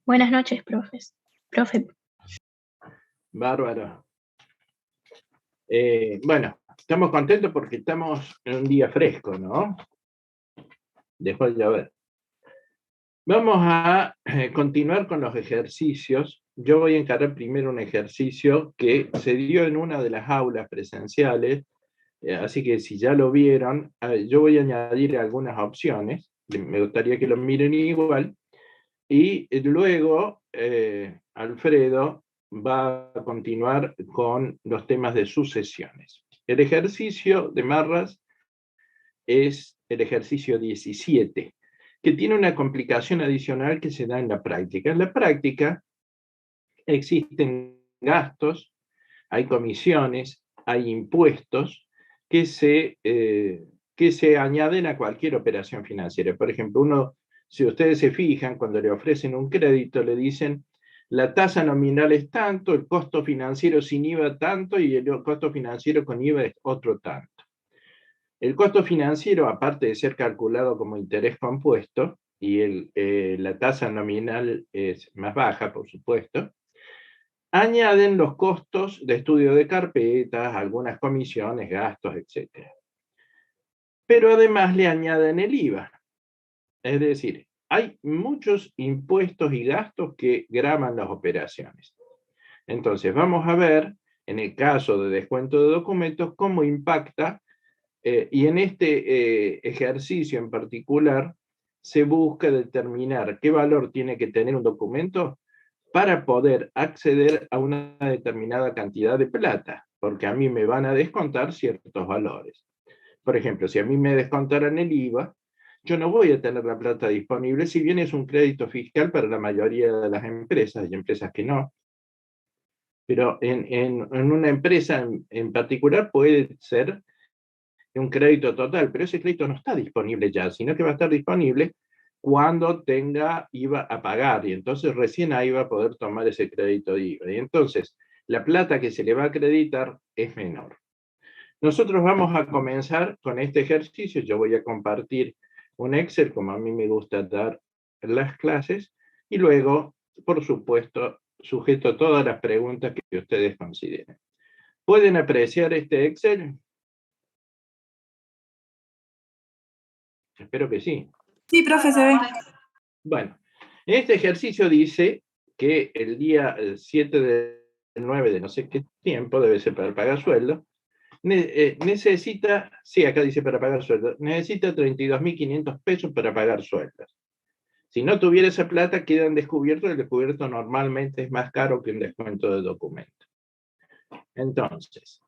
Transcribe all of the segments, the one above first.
Buenas noches, profes. Profe, Bárbaro. Bueno, estamos contentos porque estamos en un día fresco, ¿no? Dejó de llover. Vamos a continuar con los ejercicios. Yo voy a encargar primero un ejercicio que se dio en una de las aulas presenciales, así que si ya lo vieron, yo voy a añadir algunas opciones. Me gustaría que lo miren igual. Y luego Alfredo va a continuar con los temas de sucesiones. El ejercicio de Marras es el ejercicio 17, que tiene una complicación adicional que se da en la práctica. En la práctica existen gastos, hay comisiones, hay impuestos que se añaden a cualquier operación financiera. Por ejemplo, si ustedes se fijan, cuando le ofrecen un crédito, le dicen la tasa nominal es tanto, el costo financiero sin IVA tanto y el costo financiero con IVA es otro tanto. El costo financiero, aparte de ser calculado como interés compuesto, y la tasa nominal es más baja, por supuesto, añaden los costos de estudio de carpetas, algunas comisiones, gastos, etc. Pero además le añaden el IVA. Es decir, hay muchos impuestos y gastos que gravan las operaciones. Entonces, vamos a ver, en el caso de descuento de documentos, cómo impacta, y en este ejercicio en particular, se busca determinar qué valor tiene que tener un documento para poder acceder a una determinada cantidad de plata, porque a mí me van a descontar ciertos valores. Por ejemplo, si a mí me descontaran el IVA, yo no voy a tener la plata disponible, si bien es un crédito fiscal para la mayoría de las empresas, hay empresas que no, pero en una empresa en particular puede ser un crédito total, pero ese crédito no está disponible ya, sino que va a estar disponible cuando tenga IVA a pagar, y entonces recién ahí va a poder tomar ese crédito de IVA. Y entonces la plata que se le va a acreditar es menor. Nosotros vamos a comenzar con este ejercicio. Yo voy a compartir un Excel, como a mí me gusta dar las clases, y luego, por supuesto, sujeto a todas las preguntas que ustedes consideren. ¿Pueden apreciar este Excel? Espero que sí. Sí, profe, se ve. Bueno, este ejercicio dice que el día 7 del 9 de no sé qué tiempo, debe ser para pagar sueldo, necesita, sí, acá dice para pagar sueldo, necesita 32.500 pesos para pagar sueldos. Si no tuviera esa plata, queda en descubierto. El descubierto normalmente es más caro que un descuento de documento. Entonces,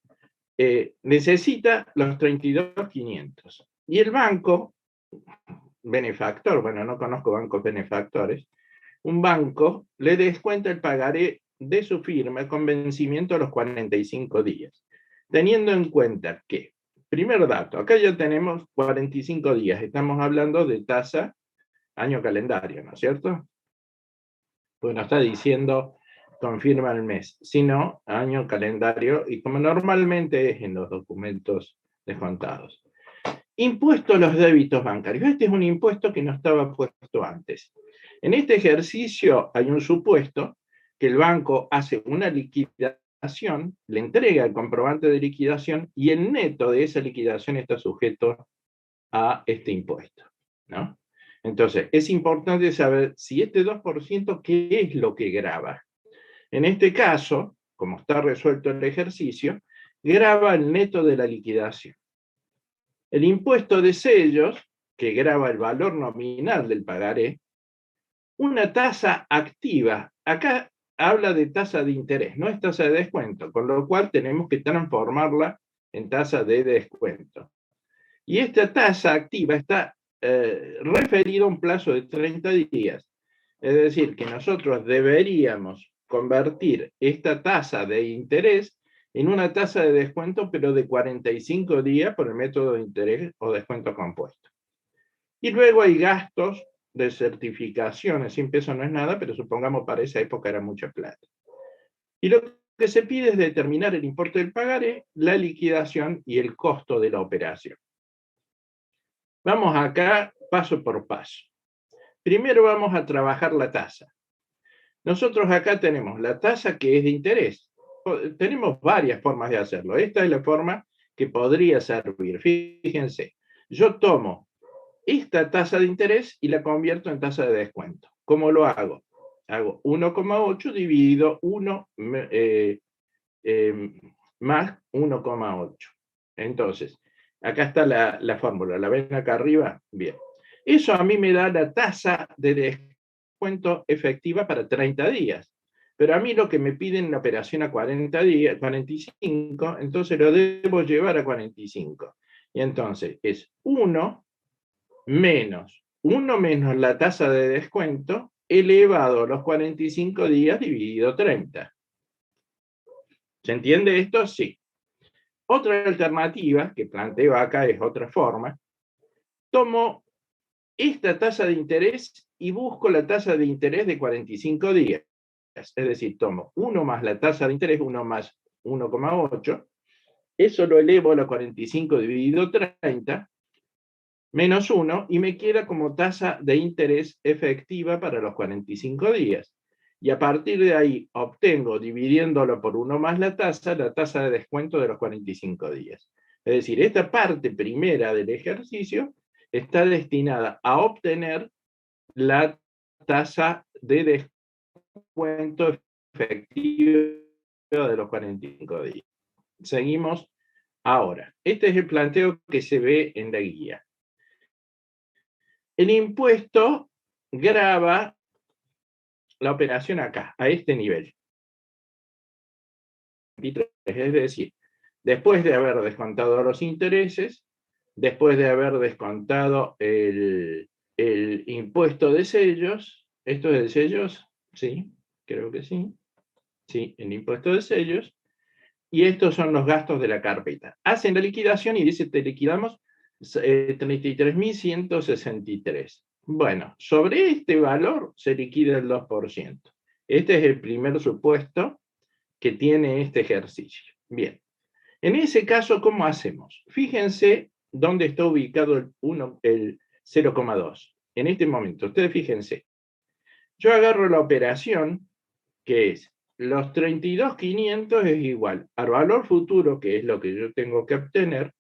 necesita los 32.500. Y el banco benefactor, bueno, no conozco bancos benefactores, un banco le descuenta el pagaré de su firma con vencimiento a los 45 días, teniendo en cuenta que, primer dato, acá ya tenemos 45 días, estamos hablando de tasa año calendario, ¿no es cierto? Pues no está diciendo confirma el mes, sino año calendario, y como normalmente es en los documentos descontados. Impuesto a los débitos bancarios. Este es un impuesto que no estaba puesto antes. En este ejercicio hay un supuesto que el banco hace una liquidación, le entrega el comprobante de liquidación y el neto de esa liquidación está sujeto a este impuesto, ¿no? Entonces, es importante saber si este 2%, ¿qué es lo que grava? En este caso, como está resuelto el ejercicio, grava el neto de la liquidación. El impuesto de sellos, que grava el valor nominal del pagaré, una tasa activa. Acá habla de tasa de interés, no es tasa de descuento, con lo cual tenemos que transformarla en tasa de descuento. Y esta tasa activa está referida a un plazo de 30 días. Es decir, que nosotros deberíamos convertir esta tasa de interés en una tasa de descuento, pero de 45 días por el método de interés o descuento compuesto. Y luego hay gastos de certificaciones, 100 pesos no es nada, pero supongamos para esa época era mucha plata. Y lo que se pide es determinar el importe del pagaré, la liquidación y el costo de la operación. Vamos acá paso por paso. Primero vamos a trabajar la tasa. Nosotros acá tenemos la tasa que es de interés. Tenemos varias formas de hacerlo. Esta es la forma que podría servir. Fíjense, yo tomo esta tasa de interés y la convierto en tasa de descuento. ¿Cómo lo hago? Hago 1,8 dividido 1 más 1,8. Entonces, acá está la fórmula. ¿La ven acá arriba? Bien. Eso a mí me da la tasa de descuento efectiva para 30 días. Pero a mí lo que me piden la operación a 40 días, 45, entonces lo debo llevar a 45. Y entonces es 1 menos la tasa de descuento elevado a los 45 días dividido 30. ¿Se entiende esto? Sí. Otra alternativa que planteo acá es otra forma. Tomo esta tasa de interés y busco la tasa de interés de 45 días. Es decir, tomo 1 más la tasa de interés, 1 más 1,8. Eso lo elevo a los 45 dividido 30, menos 1, y me queda como tasa de interés efectiva para los 45 días. Y a partir de ahí obtengo, dividiéndolo por 1 más la tasa de descuento de los 45 días. Es decir, esta parte primera del ejercicio está destinada a obtener la tasa de descuento efectivo de los 45 días. Seguimos ahora. Este es el planteo que se ve en la guía. El impuesto grava la operación acá, a este nivel. Es decir, después de haber descontado los intereses, después de haber descontado el impuesto de sellos, ¿esto es de sellos? Sí, creo que sí. Sí, el impuesto de sellos. Y estos son los gastos de la carpeta. Hacen la liquidación y dice, te liquidamos 33.163. Bueno, sobre este valor se liquida el 2%. Este es el primer supuesto que tiene este ejercicio. Bien, en ese caso, ¿cómo hacemos? Fíjense dónde está ubicado el 0,2. En este momento, ustedes fíjense. Yo agarro la operación, que es los 32.500 es igual al valor futuro, que es lo que yo tengo que obtener,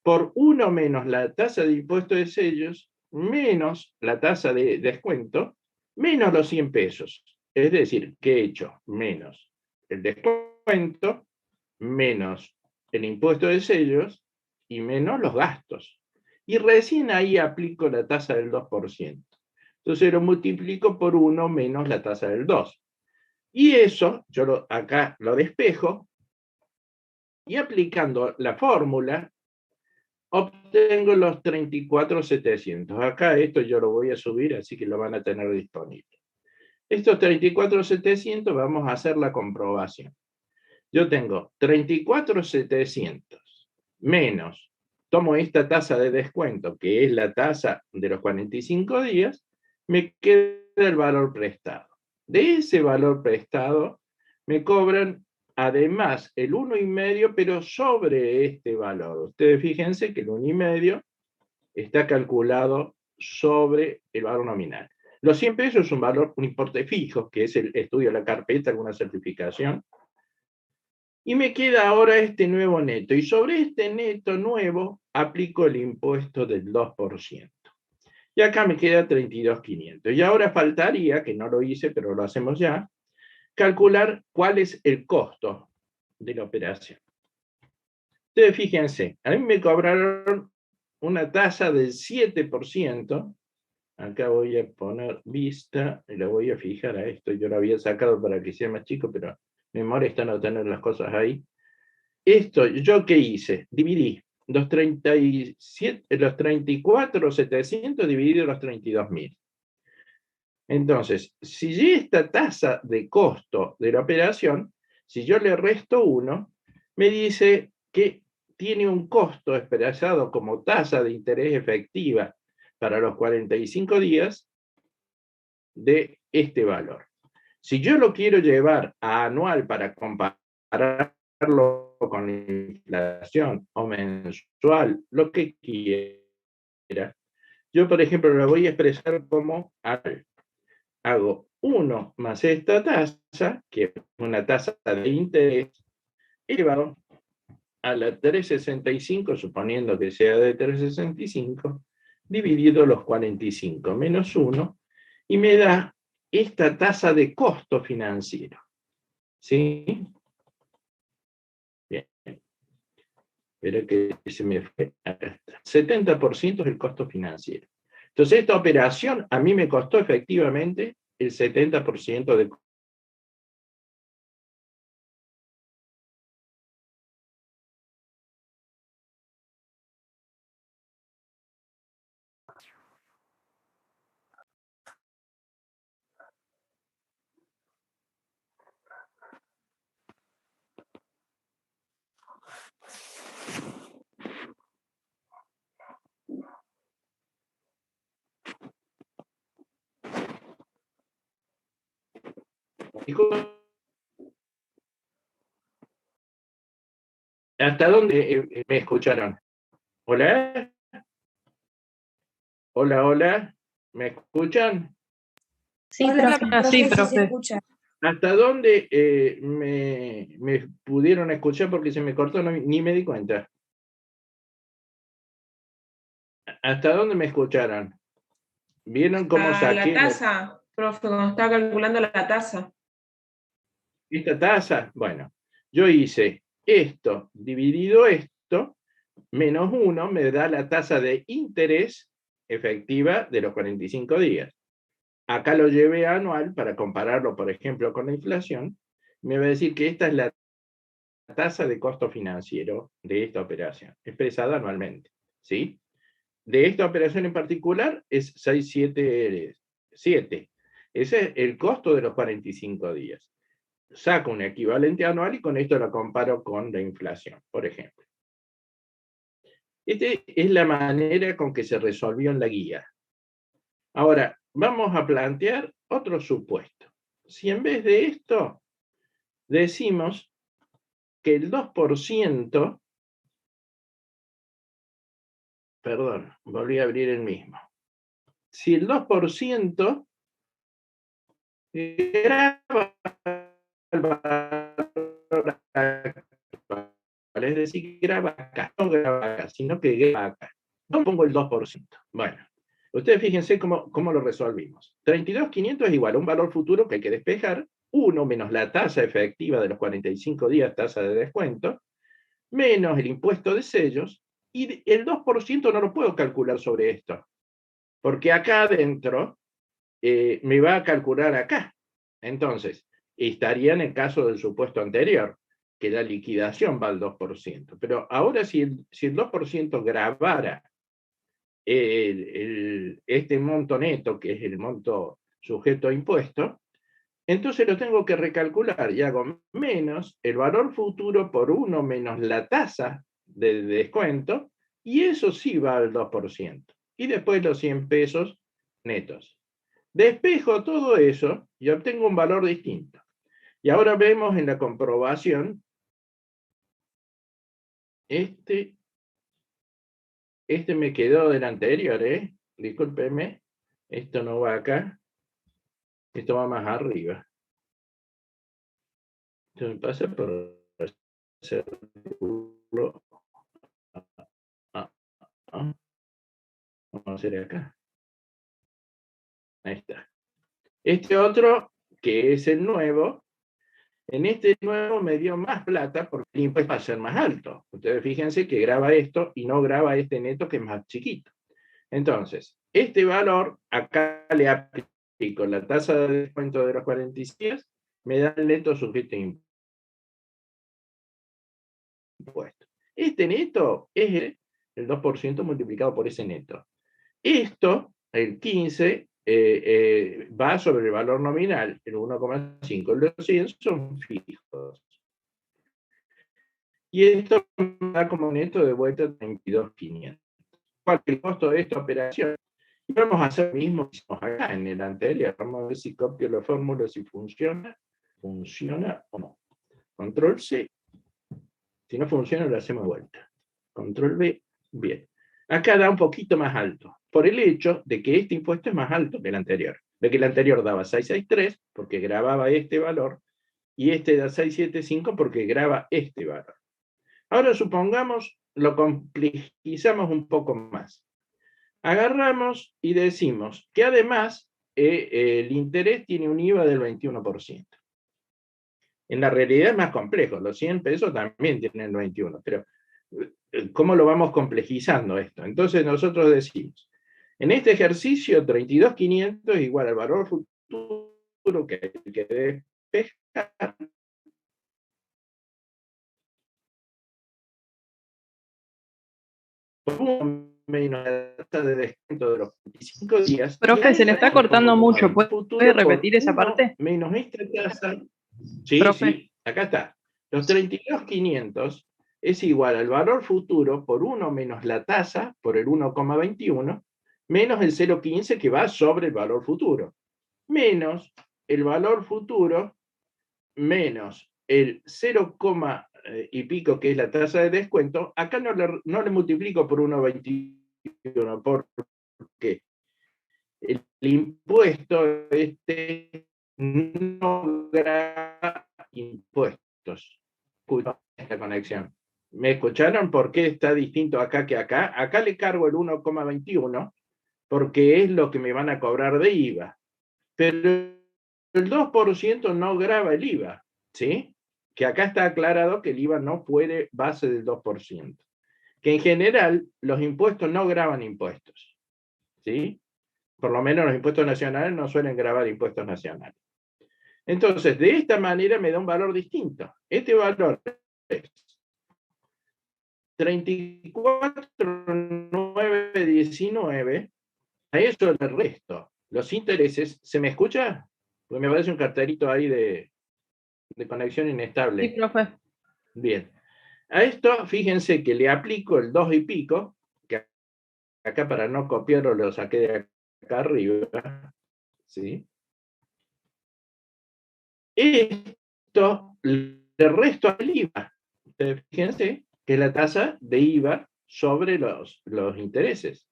por 1 menos la tasa de impuesto de sellos, menos la tasa de descuento, menos los 100 pesos. Es decir, ¿qué he hecho? Menos el descuento, menos el impuesto de sellos y menos los gastos. Y recién ahí aplico la tasa del 2%. Entonces lo multiplico por 1 menos la tasa del 2. Y eso, yo acá lo despejo, y aplicando la fórmula, obtengo los 34.700. Acá esto yo lo voy a subir, así que lo van a tener disponible. Estos 34.700 vamos a hacer la comprobación. Yo tengo 34.700 menos, tomo esta tasa de descuento, que es la tasa de los 45 días, me queda el valor prestado. De ese valor prestado me cobran además el 1,5, pero sobre este valor. Ustedes fíjense que el 1,5 está calculado sobre el valor nominal. Los 100 pesos es un importe fijo, que es el estudio de la carpeta, alguna certificación. Y me queda ahora este nuevo neto. Y sobre este neto nuevo aplico el impuesto del 2%. Y acá me queda 32.500. Y ahora faltaría, que no lo hice, pero lo hacemos ya, calcular cuál es el costo de la operación. Ustedes fíjense, a mí me cobraron una tasa del 7%. Acá voy a poner vista y le voy a fijar a esto. Yo lo había sacado para que sea más chico, pero me molesta no tener las cosas ahí. Esto, ¿yo qué hice? Dividí los 34.700 dividido los 32.000. Entonces, si esta tasa de costo de la operación, si yo le resto 1, me dice que tiene un costo expresado como tasa de interés efectiva para los 45 días de este valor. Si yo lo quiero llevar a anual para compararlo con la inflación o mensual, lo que quiera, yo, por ejemplo, lo voy a expresar como hago 1 más esta tasa, que es una tasa de interés, elevado a la 365, suponiendo que sea de 365, dividido los 45 menos 1, y me da esta tasa de costo financiero. ¿Sí? Bien. Espera que se me fue. Acá está. 70% es el costo financiero. Entonces, esta operación a mí me costó efectivamente el 70% de ¿Hasta dónde me escucharon? ¿Hola? Hola, hola. ¿Me escuchan? Sí, Hola, profe. sí, Sí, se profe. escucha. ¿Hasta dónde me pudieron escuchar? Porque se me cortó, ni me di cuenta. ¿Hasta dónde me escucharon? ¿Vieron cómo saqué La tasa, profe, cuando estaba calculando la tasa. esta tasa? Bueno, yo hice esto dividido esto, menos 1 me da la tasa de interés efectiva de los 45 días. Acá lo llevé a anual para compararlo, por ejemplo, con la inflación. Me va a decir que esta es la tasa de costo financiero de esta operación, expresada anualmente. ¿Sí? De esta operación en particular es 677. Ese es el costo de los 45 días. Saco un equivalente anual y con esto lo comparo con la inflación, por ejemplo. Esta es la manera con que se resolvió en la guía. Ahora, vamos a plantear otro supuesto. Si en vez de esto decimos que el 2%, perdón, volví a abrir el mismo. Si el 2% graba el valor actual, es decir, graba acá, no graba acá, sino que graba acá. No pongo el 2%. Bueno, ustedes fíjense cómo lo resolvimos. 32.500 es igual a un valor futuro que hay que despejar, 1 menos la tasa efectiva de los 45 días, tasa de descuento, menos el impuesto de sellos, y el 2% no lo puedo calcular sobre esto, porque acá adentro me va a calcular acá. Entonces, estaría en el caso del supuesto anterior, que la liquidación va al 2%. Pero ahora si el 2% grabara este monto neto, que es el monto sujeto a impuesto, entonces lo tengo que recalcular y hago menos el valor futuro por 1 menos la tasa de descuento, y eso sí va al 2%. Y después los 100 pesos netos. Despejo todo eso y obtengo un valor distinto. Y ahora vemos en la comprobación, este me quedó del anterior, discúlpeme, esto no va acá, esto va más arriba. Esto me pasa por hacerlo. Vamos a hacer acá. Ahí está. Este otro, que es el nuevo, en este nuevo me dio más plata porque el impuesto va a ser más alto. Ustedes fíjense que graba esto y no graba este neto que es más chiquito. Entonces, este valor, acá le aplico la tasa de descuento de los 46, me da el neto sujeto a impuesto. Este neto es el 2% multiplicado por ese neto. Esto, el 15, va sobre el valor nominal, el 1,5. Los 100 son fijos. Y esto me da como neto de vuelta 32.500. ¿Cuál es el costo de esta operación? Y vamos a hacer lo mismo que hicimos acá en el anterior. Vamos a ver si copio la fórmula, si funciona. ¿Funciona o no? Control C. Si no funciona, lo hacemos de vuelta. Control B. Bien. Acá da un poquito más alto, por el hecho de que este impuesto es más alto que el anterior. Ve que el anterior daba 663 porque grababa este valor, y este da 675 porque graba este valor. Ahora supongamos, lo complejizamos un poco más. Agarramos y decimos que además el interés tiene un IVA del 21%. En la realidad es más complejo, los 100 pesos también tienen el 21, pero ¿cómo lo vamos complejizando esto? Entonces nosotros decimos, en este ejercicio 32.500 es igual al valor futuro que hay que despejar menos la tasa de descuento de los 25 días. Profe, se le está cortando mucho. ¿Puede repetir esa parte? Menos esta tasa. Sí, Profe. sí, acá está. Los 32.500 es igual al valor futuro por 1 menos la tasa por el 1,21 menos el 0,15 que va sobre el valor futuro, menos el valor futuro menos el 0, y pico que es la tasa de descuento. Acá no le multiplico por 1,21 porque el impuesto no grava impuestos. Esta conexión. ¿Me escucharon por qué está distinto acá que acá? Acá le cargo el 1,21 porque es lo que me van a cobrar de IVA. Pero el 2% no grava el IVA, ¿sí? Que acá está aclarado que el IVA no puede base del 2%. Que en general los impuestos no gravan impuestos, ¿sí? Por lo menos los impuestos nacionales no suelen gravar impuestos nacionales. Entonces, de esta manera me da un valor distinto. Este valor es 34.919. A eso le resto los intereses. ¿Se me escucha? Porque me parece un carterito ahí de conexión inestable. Sí, profe. Bien. A esto, fíjense que le aplico el 2 y pico, que acá para no copiarlo lo saqué de acá arriba, ¿sí? Esto le resto al IVA. Ustedes fíjense que es la tasa de IVA sobre los intereses.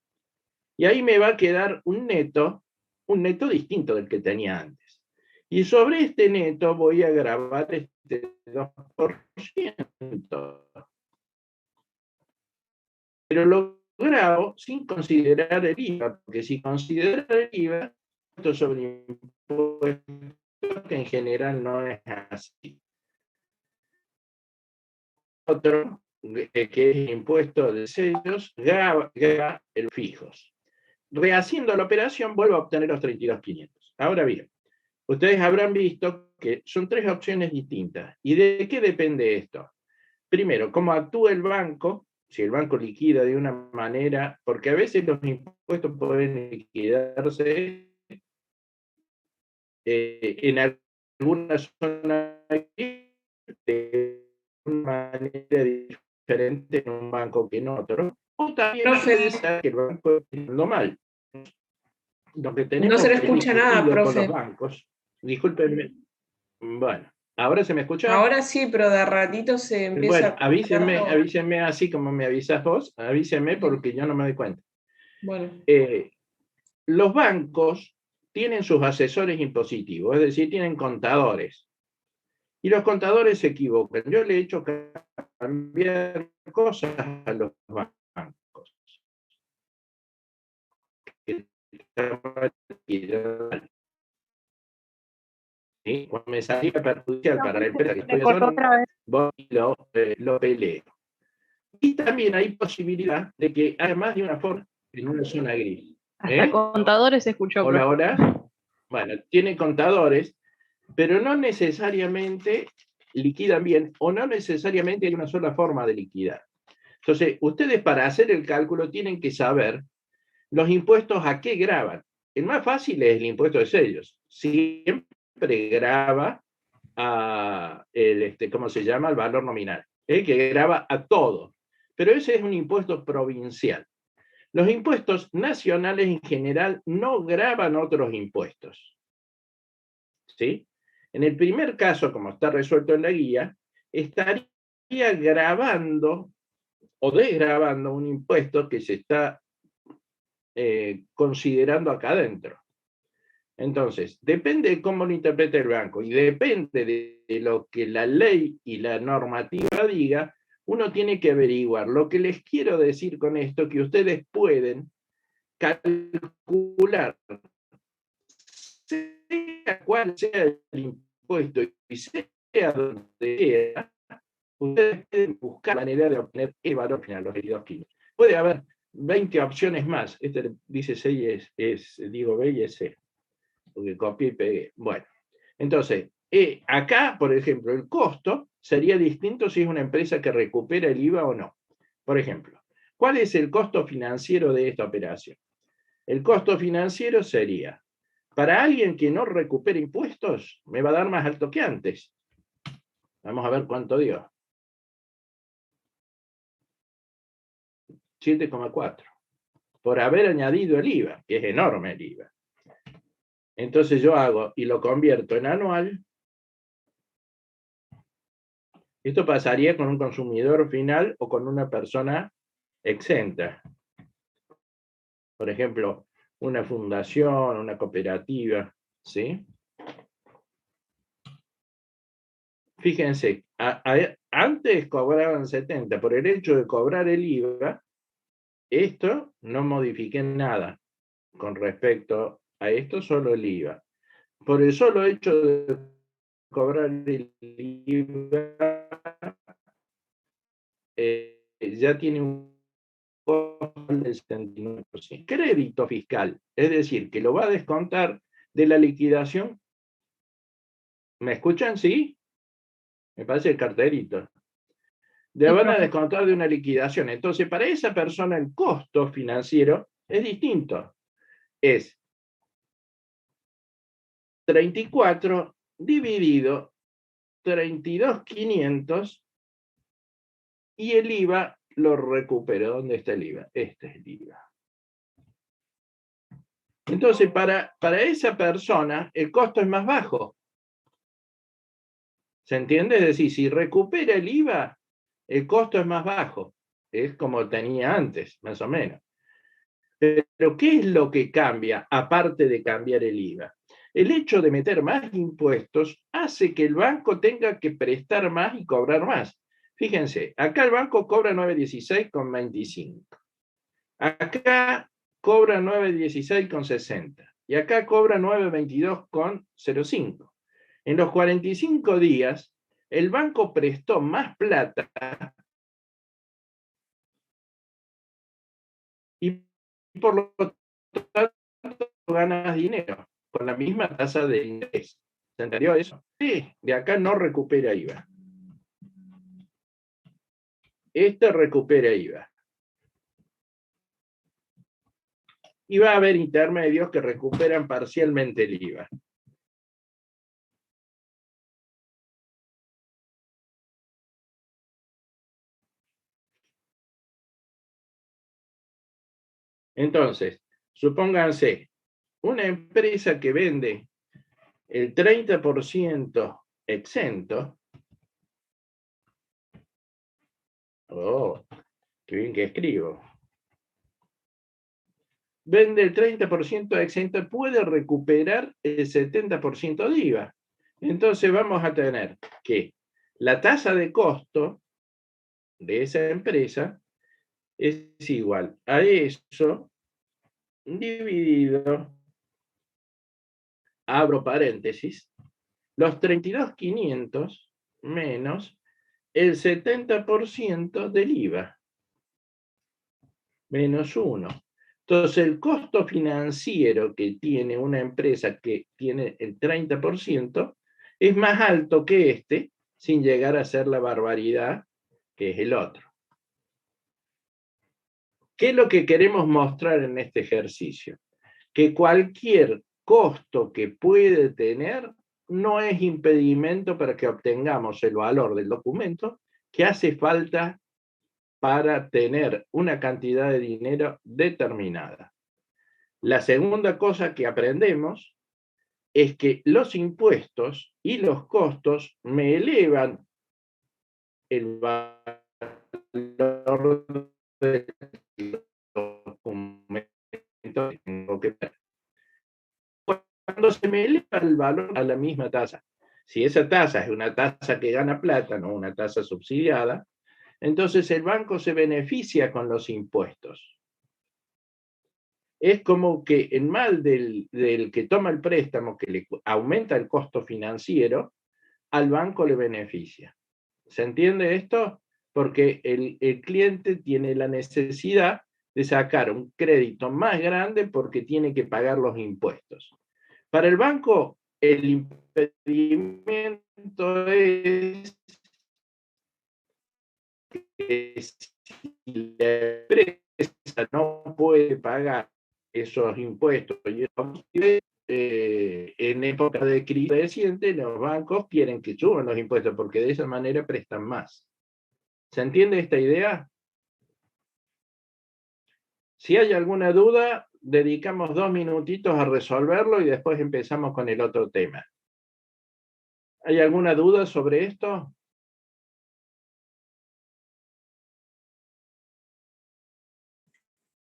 Y ahí me va a quedar un neto distinto del que tenía antes. Y sobre este neto voy a grabar este 2%. Pero lo grabo sin considerar el IVA, porque si considero el IVA, esto sobre impuestos que en general no es así. Otro, que es impuesto de sellos, graba el fijos. Rehaciendo la operación, vuelvo a obtener los 32.500. Ahora bien, ustedes habrán visto que son tres opciones distintas. ¿Y de qué depende esto? Primero, cómo actúa el banco, si el banco liquida de una manera, porque a veces los impuestos pueden liquidarse en alguna zona de una manera diferente en un banco que en otro, o también puede ser que el banco esté yendo mal. Lo que tenemos no se le escucha nada, con profe. los bancos, discúlpenme, bueno, ¿ahora se me escucha? Ahora sí, pero de ratito se empieza bueno, avísenme así como me avisas vos, avísenme porque yo no me doy cuenta. Bueno. Los bancos tienen sus asesores impositivos, es decir, tienen contadores. Y los contadores se equivocan. Yo le he hecho cambiar cosas a los bancos. ¿Sí? Cuando me salía perjudicial para la empresa que estoy haciendo, voy y lo peleo. Y también hay posibilidad de que haya más de una forma en una zona gris. Hasta contadores se escuchó. Hola, hola. Bueno, tiene contadores, pero no necesariamente liquidan bien o no necesariamente hay una sola forma de liquidar. Entonces, ustedes para hacer el cálculo tienen que saber los impuestos a qué graban. El más fácil es el impuesto de sellos. Siempre graba a ¿cómo se llama? El valor nominal, que graba a todo. Pero ese es un impuesto provincial. Los impuestos nacionales en general no graban otros impuestos. ¿Sí? En el primer caso, como está resuelto en la guía, estaría grabando o desgravando un impuesto que se está considerando acá adentro. Entonces, depende de cómo lo interprete el banco y depende de lo que la ley y la normativa diga, uno tiene que averiguar. Lo que les quiero decir con esto, que ustedes pueden calcular, sea cual sea el impuesto y sea donde sea, ustedes pueden buscar la manera de obtener el valor final, los 22 kilos. Puede haber 20 opciones más. Este dice C y digo B y es C, porque copié y pegué. Bueno, entonces, acá, por ejemplo, el costo sería distinto si es una empresa que recupera el IVA o no. Por ejemplo, ¿cuál es el costo financiero de esta operación? El costo financiero sería, para alguien que no recupera impuestos, me va a dar más alto que antes. Vamos a ver cuánto dio. 7,4. Por haber añadido el IVA, que es enorme el IVA. Entonces yo hago y lo convierto en anual. Esto pasaría con un consumidor final o con una persona exenta. Por ejemplo, una fundación, una cooperativa, ¿sí? Fíjense, antes cobraban 70, por el hecho de cobrar el IVA, esto no modifiqué nada con respecto a esto, solo el IVA. Por el solo hecho de cobrar el IVA, ya tiene un costo del 79%. Crédito fiscal, es decir, que lo va a descontar de la liquidación. ¿Me escuchan? ¿Sí? Me parece el carterito. Le van a descontar de una liquidación. Entonces, para esa persona el costo financiero es distinto. Es 34 dividido 32.500 y el IVA lo recupero. ¿Dónde está el IVA? Este es el IVA. Entonces, para esa persona el costo es más bajo. ¿Se entiende? Es decir, si recupera el IVA, el costo es más bajo. Es como tenía antes, más o menos. Pero ¿qué es lo que cambia, aparte de cambiar el IVA? El hecho de meter más impuestos hace que el banco tenga que prestar más y cobrar más. Fíjense, acá el banco cobra 9.16,25. Acá cobra 9.16,60. Y acá cobra 9.22,05. En los 45 días, el banco prestó más plata y por lo tanto ganas dinero con la misma tasa de interés. ¿Se entendió eso? Sí, de acá no recupera IVA. Este recupera IVA. Y va a haber intermedios que recuperan parcialmente el IVA. Entonces, supónganse, una empresa que vende el 30% exento. Oh, qué bien que escribo. Vende el 30% exento, puede recuperar el 70% de IVA. Entonces vamos a tener que la tasa de costo de esa empresa es igual a eso dividido, abro paréntesis, los 32.500 menos el 70% del IVA, menos 1. Entonces, el costo financiero que tiene una empresa que tiene el 30% es más alto que este, sin llegar a ser la barbaridad que es el otro. ¿Qué es lo que queremos mostrar en este ejercicio? Que cualquier costo que puede tener no es impedimento para que obtengamos el valor del documento que hace falta para tener una cantidad de dinero determinada. La segunda cosa que aprendemos es que los impuestos y los costos me elevan el valor del documento que tengo que tener. cuando se me eleva el valor a la misma tasa, si esa tasa es una tasa que gana plata, no una tasa subsidiada, entonces el banco se beneficia con los impuestos. Es como que en mal del que toma el préstamo, que le aumenta el costo financiero, al banco le beneficia. ¿Se entiende esto? Porque el cliente tiene la necesidad de sacar un crédito más grande porque tiene que pagar los impuestos. Para el banco, el impedimento es que si la empresa no puede pagar esos impuestos y en época de crisis reciente, los bancos quieren que suban los impuestos porque de esa manera prestan más. ¿Se entiende esta idea? Si hay alguna duda, dedicamos 2 minutitos a resolverlo y después empezamos con el otro tema. ¿Hay alguna duda sobre esto?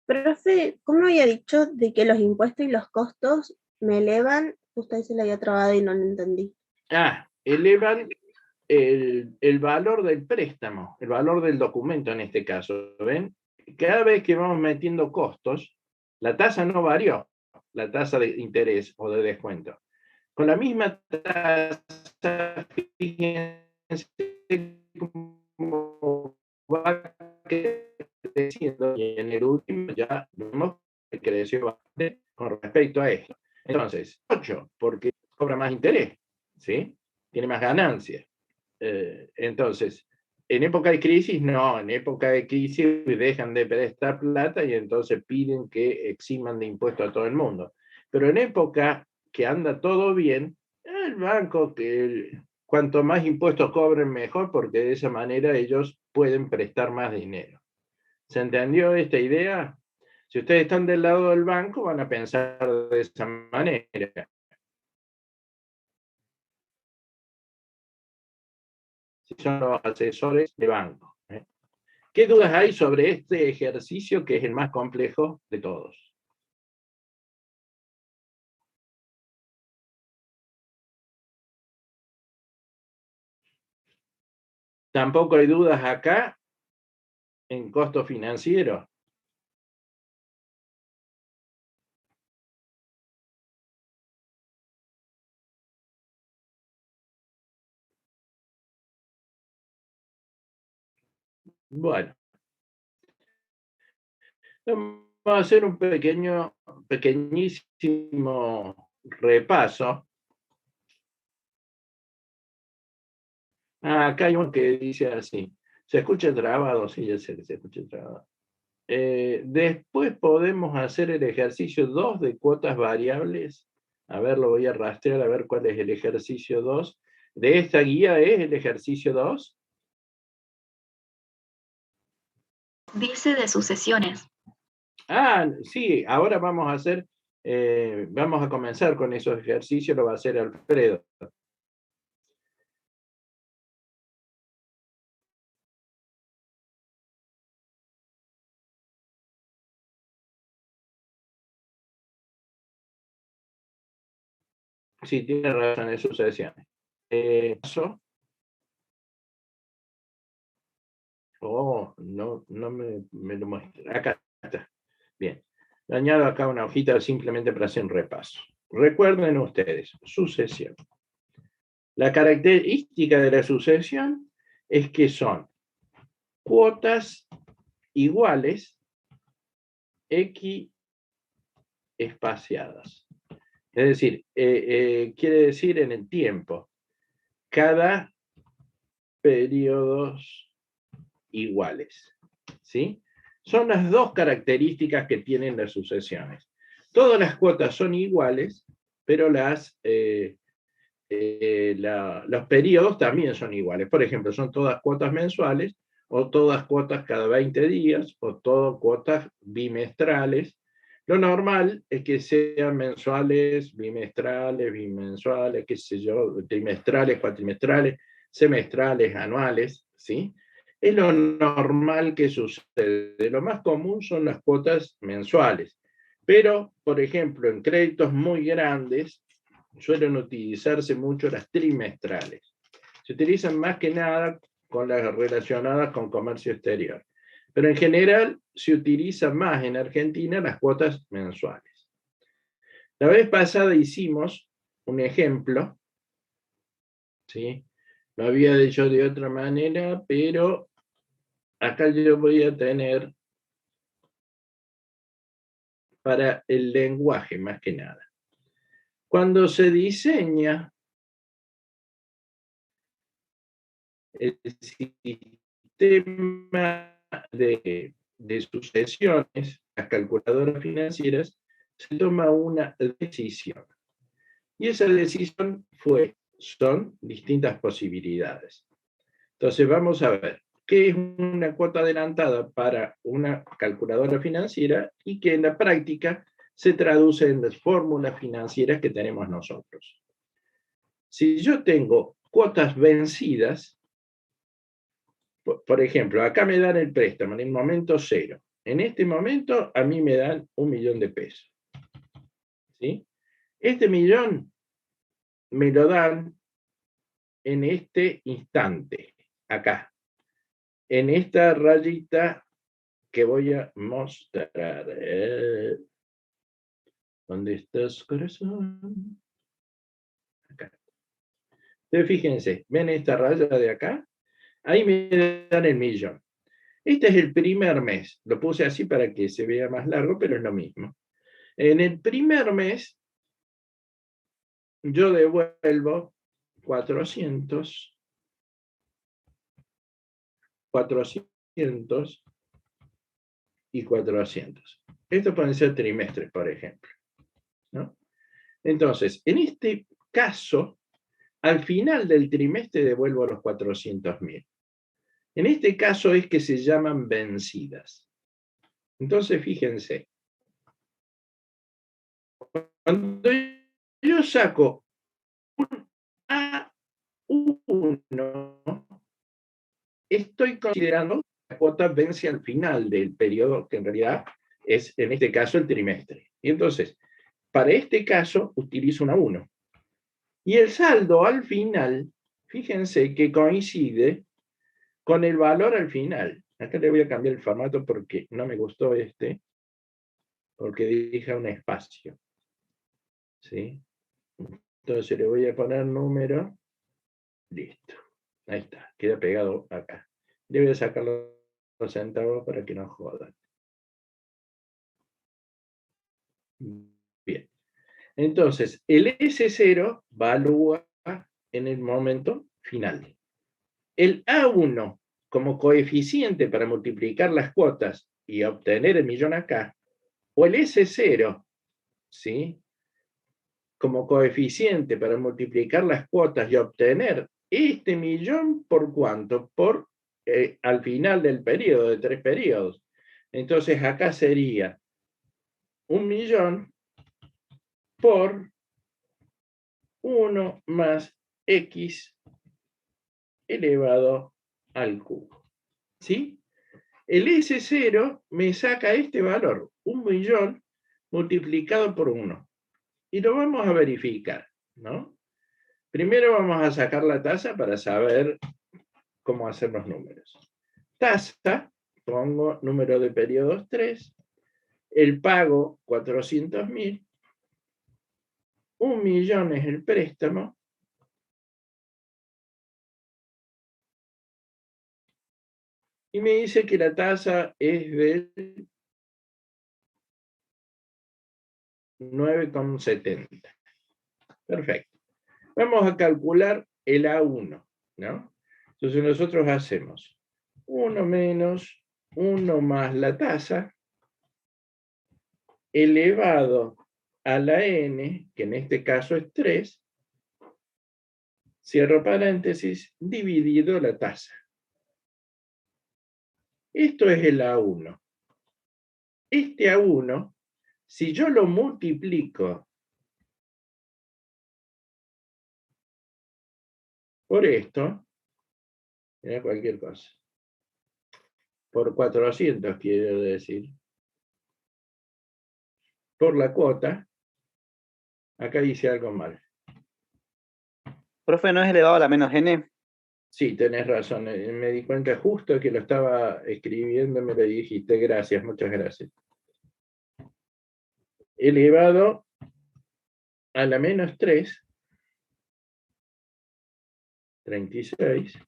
Profe, ¿cómo había dicho de que los impuestos y los costos me elevan? Justo ahí se le había trabado y no lo entendí. Elevan el valor del préstamo, el valor del documento en este caso. ¿Ven? Cada vez que vamos metiendo costos, la tasa no varió, la tasa de interés o de descuento. Con la misma tasa, fíjense cómo va creciendo y en el último ya vemos que creció bastante con respecto a esto. Entonces, 8, porque cobra más interés, ¿sí? Tiene más ganancias. Entonces, en época de crisis, no, en época de crisis dejan de prestar plata y entonces piden que eximan de impuestos a todo el mundo. Pero en época que anda todo bien, el banco, que cuanto más impuestos cobren mejor, porque de esa manera ellos pueden prestar más dinero. ¿Se entendió esta idea? Si ustedes están del lado del banco, van a pensar de esa manera. Si son los asesores de banco. ¿Qué dudas hay sobre este ejercicio que es el más complejo de todos? Tampoco hay dudas acá en costo financiero. Bueno, vamos a hacer un pequeñísimo repaso. Acá hay uno que dice así. ¿Se escucha trabado? Sí, ya sé que se escucha trabado. Después podemos hacer el ejercicio 2 de cuotas variables. A ver, lo voy a rastrear a ver cuál es el ejercicio 2. ¿De esta guía es el ejercicio 2? Dice de sucesiones. Sí, ahora vamos a comenzar con esos ejercicios, lo va a hacer Alfredo. Sí, tiene razón, es sucesiones. No me lo muestra. Acá está. Bien. Le añado acá una hojita simplemente para hacer un repaso. Recuerden ustedes, sucesión. La característica de la sucesión es que son cuotas iguales equiespaciadas. Es decir, quiere decir en el tiempo, cada periodos iguales. ¿Sí? Son las dos características que tienen las sucesiones. Todas las cuotas son iguales, pero los periodos también son iguales. Por ejemplo, son todas cuotas mensuales, o todas cuotas cada 20 días, o todas cuotas bimestrales. Lo normal es que sean mensuales, bimensuales, qué sé yo, trimestrales, cuatrimestrales, semestrales, anuales, ¿sí? Es lo normal que sucede. Lo más común son las cuotas mensuales. Pero, por ejemplo, en créditos muy grandes, suelen utilizarse mucho las trimestrales. Se utilizan más que nada con las relacionadas con comercio exterior. Pero en general se utiliza más en Argentina las cuotas mensuales. La vez pasada hicimos un ejemplo, ¿sí? Lo había dicho de otra manera, pero acá yo voy a tener para el lenguaje más que nada. Cuando se diseña el sistema de sucesiones, las calculadoras financieras, se toma una decisión. Y esa decisión son distintas posibilidades. Entonces vamos a ver qué es una cuota adelantada para una calculadora financiera y que en la práctica se traduce en las fórmulas financieras que tenemos nosotros. Si yo tengo cuotas vencidas, por ejemplo, acá me dan el préstamo en el momento 0. En este momento a mí me dan 1 millón de pesos. ¿Sí? Este millón me lo dan en este instante, acá, en esta rayita que voy a mostrar. ¿Dónde estás, corazón? Acá. Entonces, fíjense, ¿ven esta raya de acá? Ahí me dan el millón. Este es el primer mes. Lo puse así para que se vea más largo, pero es lo mismo. En el primer mes, yo devuelvo 400 y 400. Estos pueden ser trimestres, por ejemplo, ¿no? Entonces, en este caso, al final del trimestre devuelvo los 400.000. En este caso es que se llaman vencidas. Entonces, fíjense, cuando yo saco un A1, estoy considerando que la cuota vence al final del periodo, que en realidad es, en este caso, el trimestre. Y entonces, para este caso, utilizo un A1. Y el saldo al final, fíjense que coincide con el valor al final. Acá le voy a cambiar el formato porque no me gustó porque dije un espacio. ¿Sí? Entonces le voy a poner número. Listo. Ahí está, queda pegado acá. Le voy a sacar los centavos para que no jodan. Bien. Entonces, el S0 valúa en el momento final. El A1 como coeficiente para multiplicar las cuotas y obtener el millón acá, o el S0, ¿sí?, como coeficiente para multiplicar las cuotas y obtener este millón, ¿por cuánto? Por al final del periodo, de 3 periodos. Entonces acá sería 1 millón por 1 más x elevado al cubo. ¿Sí? El S0 me saca este valor, 1 millón multiplicado por 1. Y lo vamos a verificar, ¿no? Primero vamos a sacar la tasa para saber cómo hacer los números. Tasa, pongo número de periodos 3, el pago 400.000, 1 millón es el préstamo, y me dice que la tasa es del 9,70. Perfecto. Vamos a calcular el A1, ¿no? Entonces nosotros hacemos 1 menos 1 más la tasa elevado a la n, que en este caso es 3, cierro paréntesis, dividido la tasa. Esto es el A1. Este A1, si yo lo multiplico por esto, mira cualquier cosa, por 400 quiero decir, por la cuota, acá hice algo mal. Profe, ¿no es elevado a la menos n? Sí, tenés razón. Me di cuenta justo que lo estaba escribiendo, me lo dijiste. Gracias, muchas gracias. Elevado a la menos 3, 36,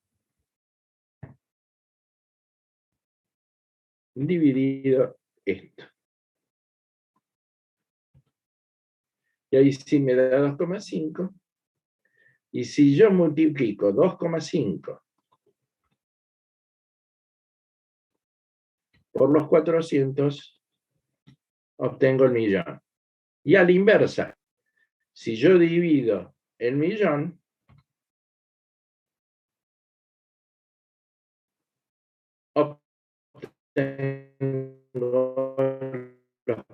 dividido esto. Y ahí sí me da 2,5. Y si yo multiplico 2,5 por los 400, obtengo el millón. Y a la inversa, si yo divido el millón obtengo los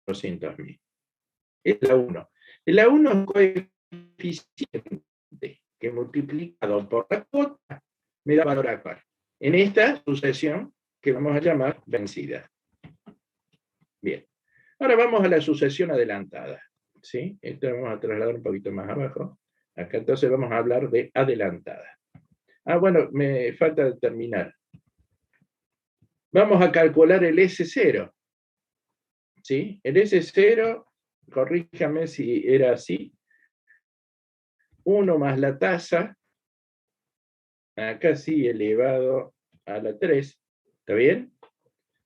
400.000. Es la 1. La 1 es un coeficiente que multiplicado por la cuota me da valor actual. En esta sucesión que vamos a llamar vencida. Bien. Ahora vamos a la sucesión adelantada. ¿Sí? Esto vamos a trasladar un poquito más abajo. Acá entonces vamos a hablar de adelantada. Bueno, me falta terminar. Vamos a calcular el S0. ¿Sí? El S0, corríjame si era así. 1 más la tasa, acá sí elevado a la 3, ¿está bien?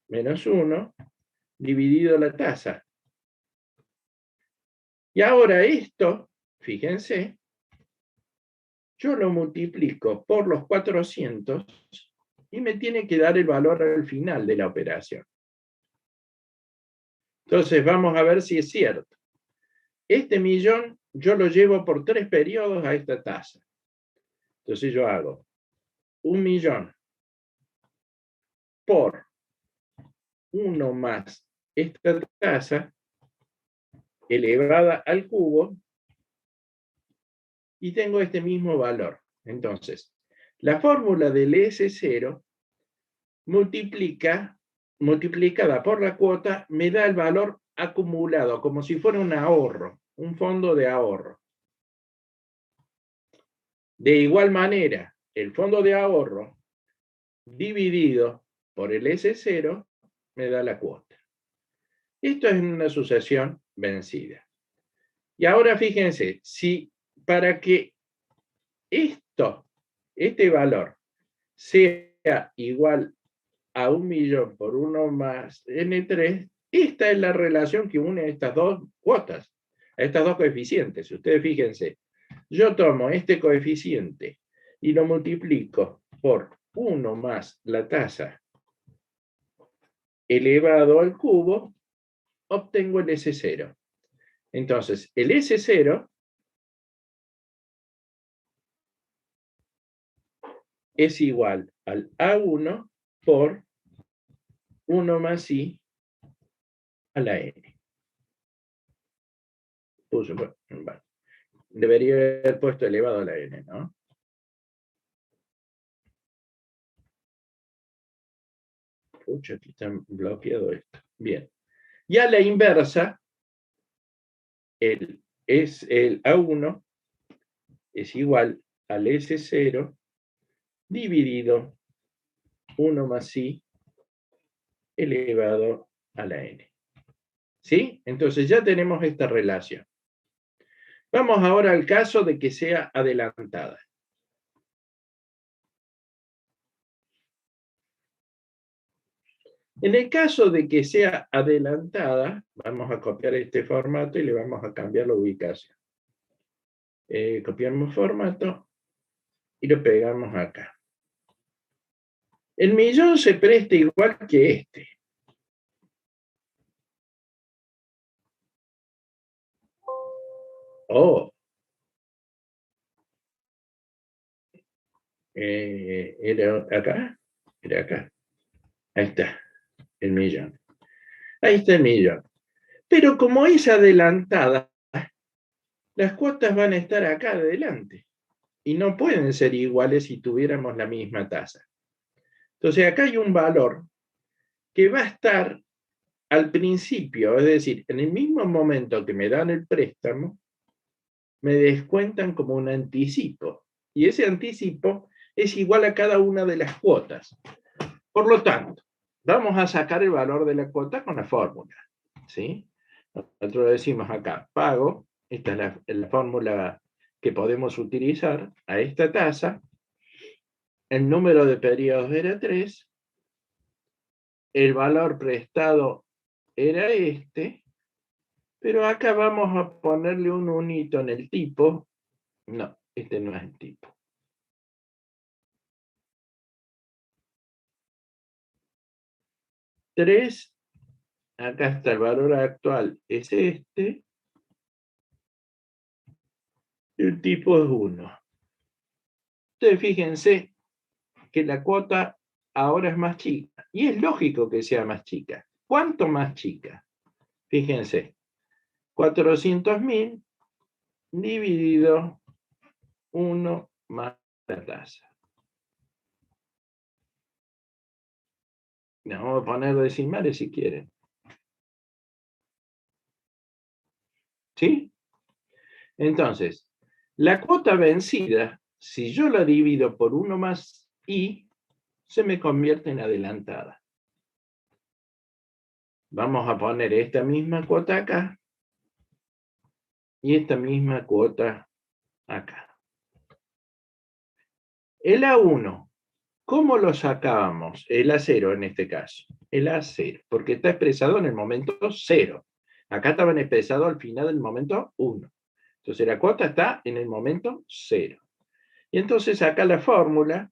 Menos 1, dividido la tasa. Y ahora esto, fíjense, yo lo multiplico por los 400 y me tiene que dar el valor al final de la operación. Entonces vamos a ver si es cierto. Este millón yo lo llevo por 3 periodos a esta tasa. Entonces yo hago 1 millón por 1 más esta tasa elevada al cubo y tengo este mismo valor. Entonces, la fórmula del S0 multiplicada por la cuota me da el valor acumulado, como si fuera un ahorro, un fondo de ahorro. De igual manera, el fondo de ahorro dividido por el S0 me da la cuota. Esto es una sucesión vencida. Y ahora fíjense, si para que este valor sea igual a 1 millón por 1 más N3, esta es la relación que une a estas dos cuotas, a estas dos coeficientes. Ustedes fíjense, yo tomo este coeficiente y lo multiplico por 1 más la tasa elevado al cubo, obtengo el S0. Entonces, el S0 es igual al A1 por 1 más I a la N. Debería haber puesto elevado a la N, ¿no? Pucha, aquí está bloqueado esto. Bien. Y a la inversa, el A1 es igual al S0 dividido 1 más I elevado a la N. ¿Sí? Entonces ya tenemos esta relación. Vamos ahora al caso de que sea adelantada. En el caso de que sea adelantada, vamos a copiar este formato y le vamos a cambiar la ubicación. Copiamos formato y lo pegamos acá. El millón se presta igual que este. Oh. ¿Era acá? Era acá. Ahí está, el millón. Ahí está el millón. Pero como es adelantada, las cuotas van a estar acá adelante. Y no pueden ser iguales si tuviéramos la misma tasa. Entonces acá hay un valor que va a estar al principio, es decir, en el mismo momento que me dan el préstamo, me descuentan como un anticipo. Y ese anticipo es igual a cada una de las cuotas. Por lo tanto, vamos a sacar el valor de la cuota con la fórmula. ¿Sí? Nosotros decimos acá, pago, esta es la fórmula que podemos utilizar, a esta tasa, el número de periodos era 3, el valor prestado era este, pero acá vamos a ponerle un unito en el tipo. No, este no es el tipo. Tres, acá está el valor actual, es este, y el tipo es 1. Entonces fíjense que la cuota ahora es más chica, y es lógico que sea más chica. ¿Cuánto más chica? Fíjense, 400.000 dividido 1 más la tasa. Vamos a poner decimales si quieren. ¿Sí? Entonces, la cuota vencida, si yo la divido por 1 más i, se me convierte en adelantada. Vamos a poner esta misma cuota acá y esta misma cuota acá. El A1, ¿cómo lo sacábamos? El A0 en este caso. El A0, porque está expresado en el momento 0. Acá estaban expresados al final del momento 1. Entonces la cuota está en el momento 0. Y entonces acá la fórmula,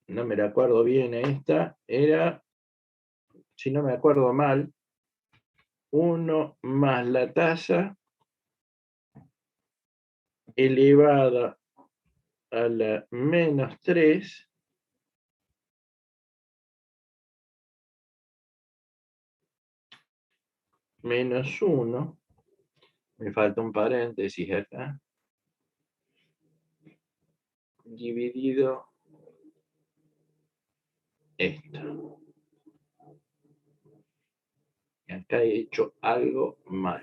no me la acuerdo bien esta, era, si no me acuerdo mal, 1 más la tasa elevada a la menos 3 menos 1, me falta un paréntesis acá, dividido esto. Acá he hecho algo mal.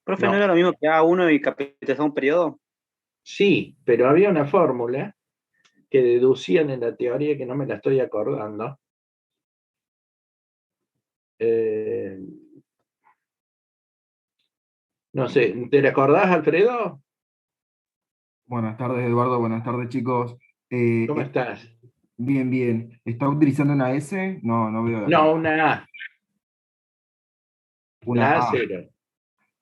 Profe, No. ¿no era lo mismo que A1 y capitalizar un periodo? Sí, pero había una fórmula que deducían en la teoría que no me la estoy acordando. No sé, ¿te la acordás, Alfredo? Buenas tardes, Eduardo. Buenas tardes, chicos. ¿Cómo estás? Bien, bien. ¿Está utilizando una S? No, no veo. No, una A. Una La A. A0.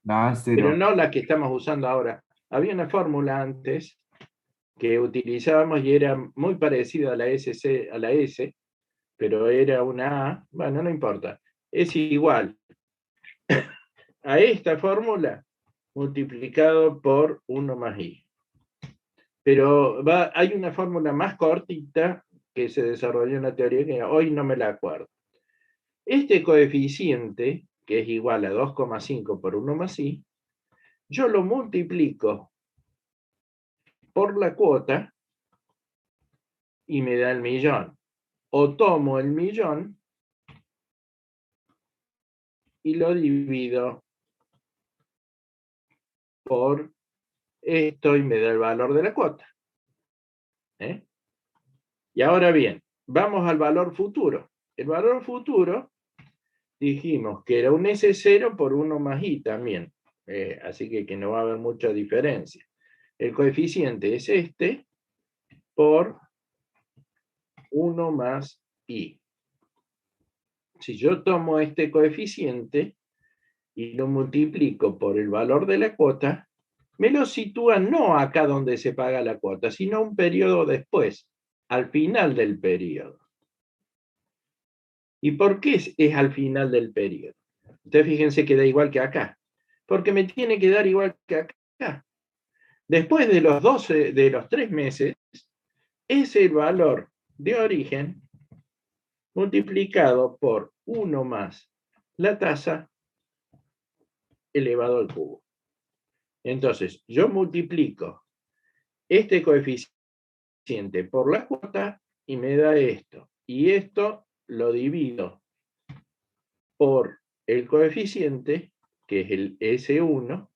La Pero A0. no la que estamos usando ahora. Había una fórmula antes que utilizábamos y era muy parecida a la SC, a la S, pero era una A. Bueno, no importa. Es igual a esta fórmula multiplicado por 1 más I. Pero hay una fórmula más cortita que se desarrolló en la teoría que hoy no me la acuerdo. Este coeficiente, que es igual a 2,5 por 1 más I, yo lo multiplico por la cuota y me da el millón. O tomo el millón y lo divido por esto y me da el valor de la cuota. Y ahora bien, vamos al valor futuro. El valor futuro, dijimos que era un S0 por 1 más I también. Así que no va a haber mucha diferencia. El coeficiente es este por 1 más I. Si yo tomo este coeficiente y lo multiplico por el valor de la cuota, me lo sitúa no acá donde se paga la cuota, sino un periodo después, al final del periodo. ¿Y por qué es al final del periodo? Ustedes fíjense que da igual que acá, porque me tiene que dar igual que acá. Después de los 3 meses, es el valor de origen multiplicado por 1 más la tasa elevado al cubo. Entonces, yo multiplico este coeficiente por la cuota y me da esto. Y esto lo divido por el coeficiente que es el S1,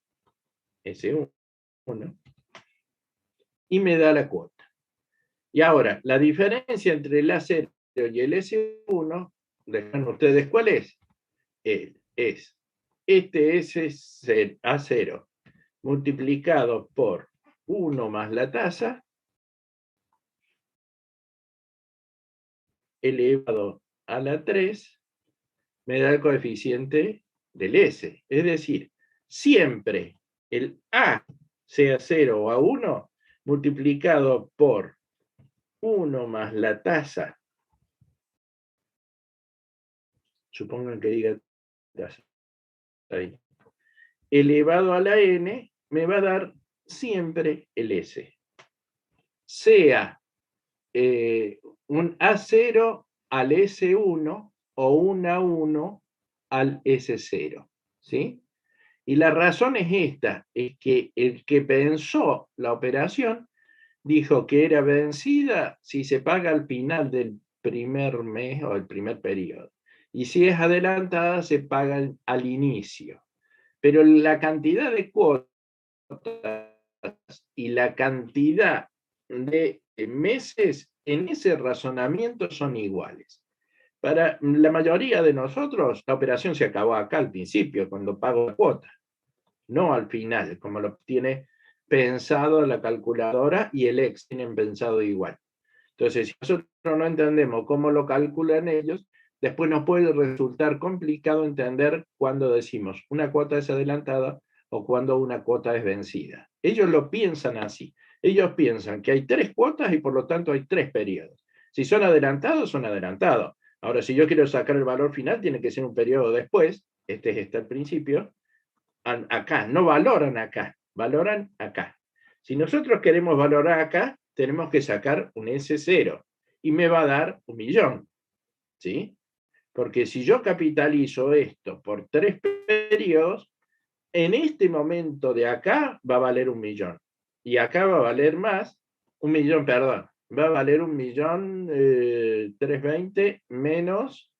y me da la cuota. Y ahora, la diferencia entre el A0 y el S1, dejan ustedes cuál es. Es este A0 multiplicado por 1 más la tasa elevado a la 3 me da el coeficiente del S. Es decir, siempre el A, sea 0 o A1, multiplicado por 1 más la tasa, supongan que diga tasa, ahí, elevado a la N, me va a dar siempre el S. Sea un A0 al S1 o un A1 al S0. ¿Sí? Y la razón es esta, es que el que pensó la operación dijo que era vencida si se paga al final del primer mes o el primer periodo. Y si es adelantada, se paga al inicio. Pero la cantidad de cuotas y la cantidad de meses en ese razonamiento son iguales. Para la mayoría de nosotros, la operación se acabó acá al principio, cuando pago la cuota, no al final, como lo tiene pensado la calculadora y el ex tienen pensado igual. Entonces, si nosotros no entendemos cómo lo calculan ellos, después nos puede resultar complicado entender cuando decimos una cuota es adelantada o cuando una cuota es vencida. Ellos lo piensan así. Ellos piensan que hay 3 cuotas y por lo tanto hay 3 periodos. Si son adelantados, son adelantados. Ahora, si yo quiero sacar el valor final, tiene que ser un periodo después. Este es al principio. Acá, no valoran acá, valoran acá. Si nosotros queremos valorar acá, tenemos que sacar un S0 y me va a dar 1.000.000. ¿Sí? Porque si yo capitalizo esto por 3 periodos, en este momento de acá va a valer 1.000.000. Y acá va a valer más, 1.000.000, perdón, va a valer 1.320.000 menos,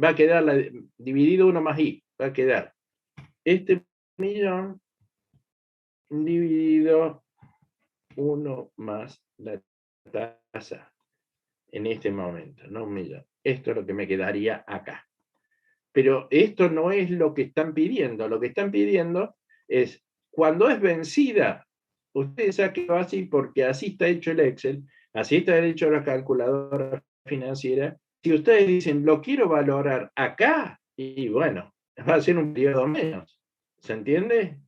va a quedar dividido 1 más I, va a quedar este 1.000.000 dividido 1 más la tasa en este momento, no 1.000.000. Esto es lo que me quedaría acá. Pero esto no es lo que están pidiendo. Lo que están pidiendo es, cuando es vencida, ustedes saquen así porque así está hecho el Excel, así está hecho la calculadora financiera. Si ustedes dicen, lo quiero valorar acá, y bueno, va a ser un periodo menos. ¿Se entiende?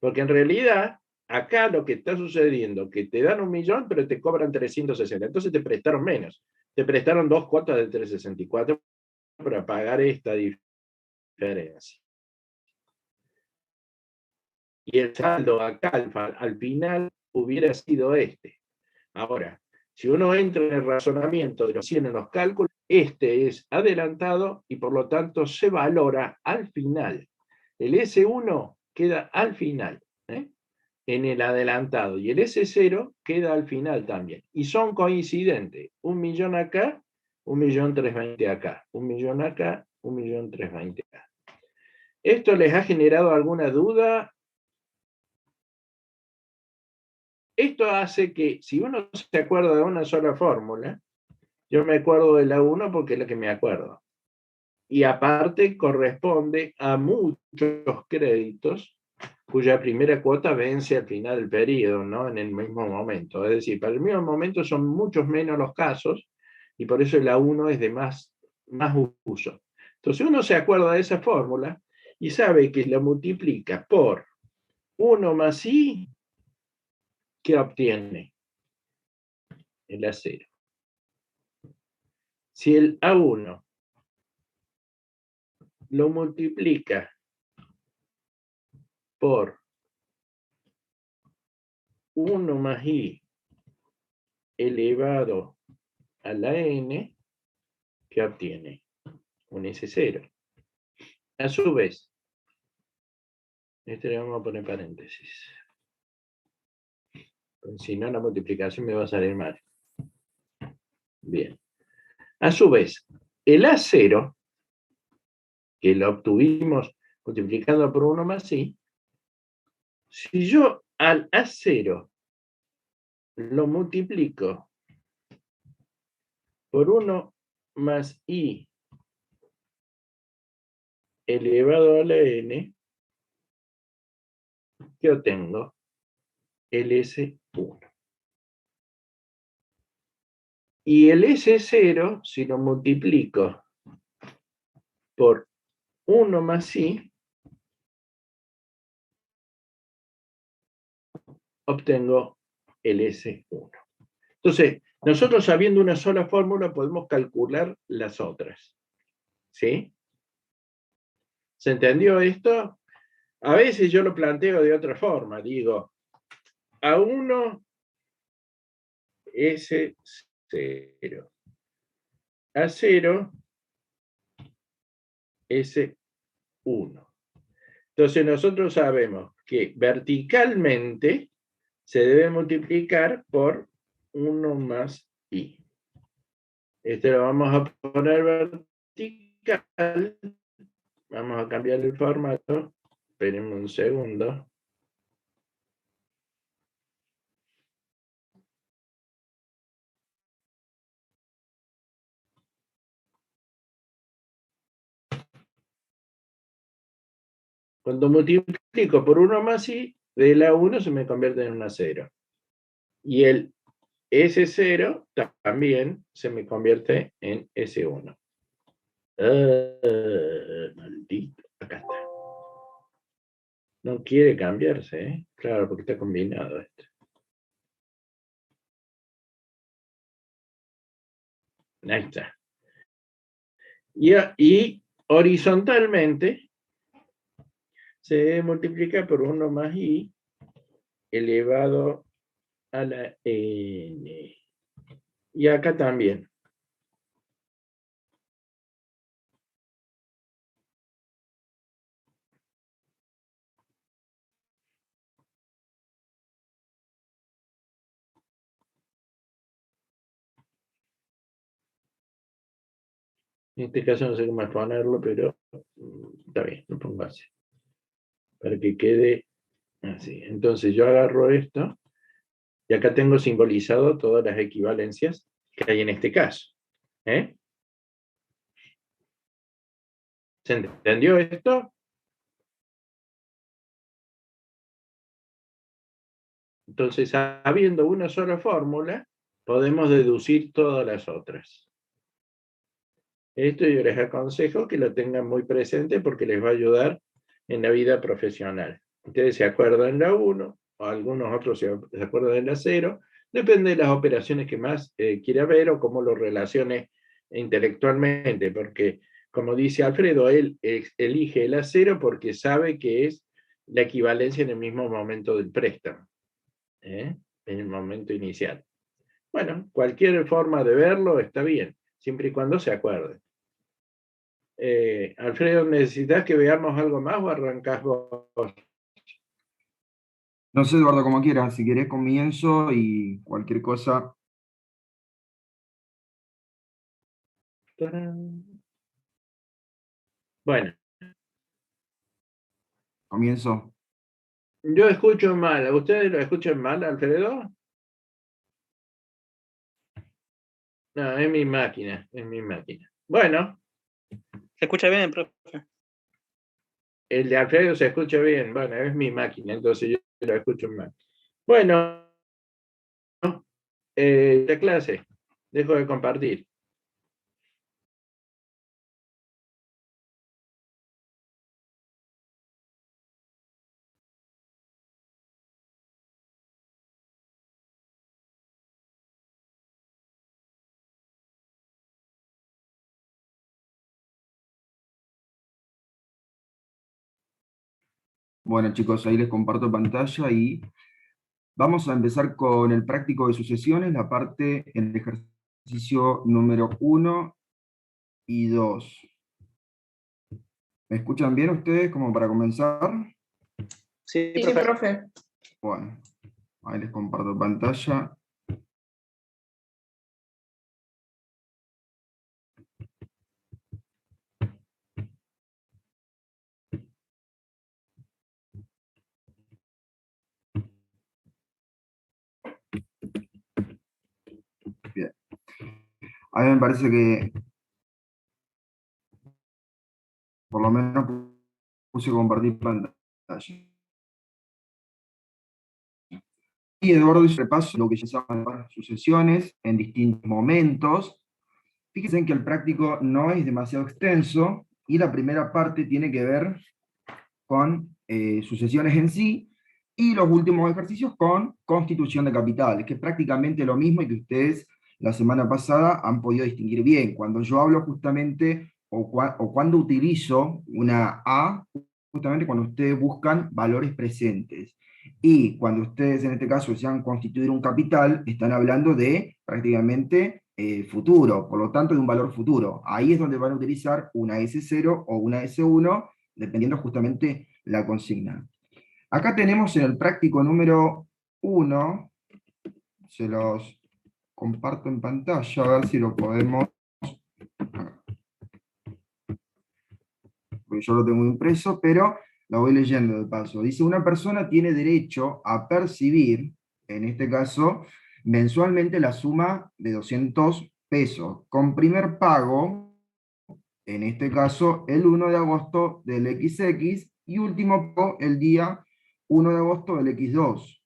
Porque en realidad, acá lo que está sucediendo, que te dan 1.000.000, pero te cobran 360. Entonces te prestaron menos. Te prestaron 2 cuotas de 364 para pagar esta diferencia. Y el saldo acá al final hubiera sido este. Ahora, si uno entra en el razonamiento de los 100 en los cálculos, este es adelantado y por lo tanto se valora al final. El S1 queda al final, en el adelantado, y el S0 queda al final también. Y son coincidentes. 1.000.000 acá, 1.320.000 acá, 1.000.000 acá, 1.320.000 acá. ¿Esto les ha generado alguna duda? Esto hace que, si uno se acuerda de una sola fórmula, yo me acuerdo de la 1 porque es la que me acuerdo. Y aparte corresponde a muchos créditos cuya primera cuota vence al final del periodo, ¿no? En el mismo momento. Es decir, para el mismo momento son muchos menos los casos y por eso la 1 es de más uso. Entonces uno se acuerda de esa fórmula y sabe que la multiplica por 1 más I, ¿qué obtiene? El A0. Si el A1 lo multiplica por 1 más I elevado a la N, ¿qué obtiene? Un S0. A su vez, este le vamos a poner paréntesis. Si no, la multiplicación me va a salir mal. Bien. A su vez, el A0 que lo obtuvimos multiplicando por 1 más i, si yo al A0 lo multiplico por 1 más i elevado a la n, ¿qué obtengo? El S1. Y el S0, si lo multiplico por 1 más i, obtengo el S1. Entonces, nosotros sabiendo una sola fórmula podemos calcular las otras. ¿Sí? ¿Se entendió esto? A veces yo lo planteo de otra forma. Digo, A1 S0. A0 S1. Entonces nosotros sabemos que verticalmente se debe multiplicar por 1 más i. Este lo vamos a poner vertical. Vamos a cambiar el formato. Espérenme un segundo. Cuando multiplico por 1 más i, de la 1 se me convierte en una 0. Y el S0 también se me convierte en S1. Maldito. Acá está. No quiere cambiarse, ¿eh? Claro, porque está combinado esto. Ahí está. Y horizontalmente se multiplica por 1 más i elevado a la n. Y acá también. En este caso no sé cómo ponerlo, pero está bien, lo pongo así. Para que quede así. Entonces yo agarro esto, y acá tengo simbolizado todas las equivalencias que hay en este caso. ¿Se entendió esto? Entonces, habiendo una sola fórmula, podemos deducir todas las otras. Esto yo les aconsejo que lo tengan muy presente porque les va a ayudar en la vida profesional. Ustedes se acuerdan la 1, o algunos otros se acuerdan de la 0, depende de las operaciones que más quiera ver o cómo lo relacione intelectualmente, porque como dice Alfredo, él elige el A0 porque sabe que es la equivalencia en el mismo momento del préstamo, en el momento inicial. Bueno, cualquier forma de verlo está bien, siempre y cuando se acuerde. Alfredo, ¿necesitas que veamos algo más o arrancás vos? No sé, Eduardo, como quieras. Si querés comienzo y cualquier cosa. Bueno, Comienzo. yo escucho mal. ¿Ustedes lo escuchan mal, Alfredo? No, es mi máquina, es mi máquina. Bueno, ¿Se escucha bien, profe? el de Alfredo se escucha bien. Bueno, es mi máquina, entonces yo lo escucho mal. Bueno, la clase. Dejo de compartir. Bueno, chicos, ahí les comparto pantalla y vamos a empezar con el práctico de sucesiones, la parte, el ejercicio número 1 y 2. ¿Me escuchan bien ustedes como para comenzar? Sí, Sí, profe. profe. Bueno, ahí les comparto pantalla. A mí me parece que por lo menos puse compartir pantalla. Y Eduardo hizo repaso de lo que ya saben las sucesiones en distintos momentos. Fíjense en que el práctico no es demasiado extenso, y la primera parte tiene que ver con sucesiones en sí, y los últimos ejercicios con constitución de capitales, que es prácticamente lo mismo y que ustedes la semana pasada han podido distinguir bien. Cuando yo hablo justamente, o cuando utilizo una A, justamente cuando ustedes buscan valores presentes. Y cuando ustedes en este caso desean constituir un capital, están hablando de prácticamente futuro, por lo tanto de un valor futuro. Ahí es donde van a utilizar una S0 o una S1, dependiendo justamente la consigna. Acá tenemos en el práctico número 1, se los comparto en pantalla, a ver si lo podemos, porque yo lo tengo impreso, pero lo voy leyendo de paso. Dice, una persona tiene derecho a percibir, en este caso, mensualmente la suma de 200 pesos, con primer pago, en este caso, el 1 de agosto del XX, y último pago el día 1 de agosto del X2.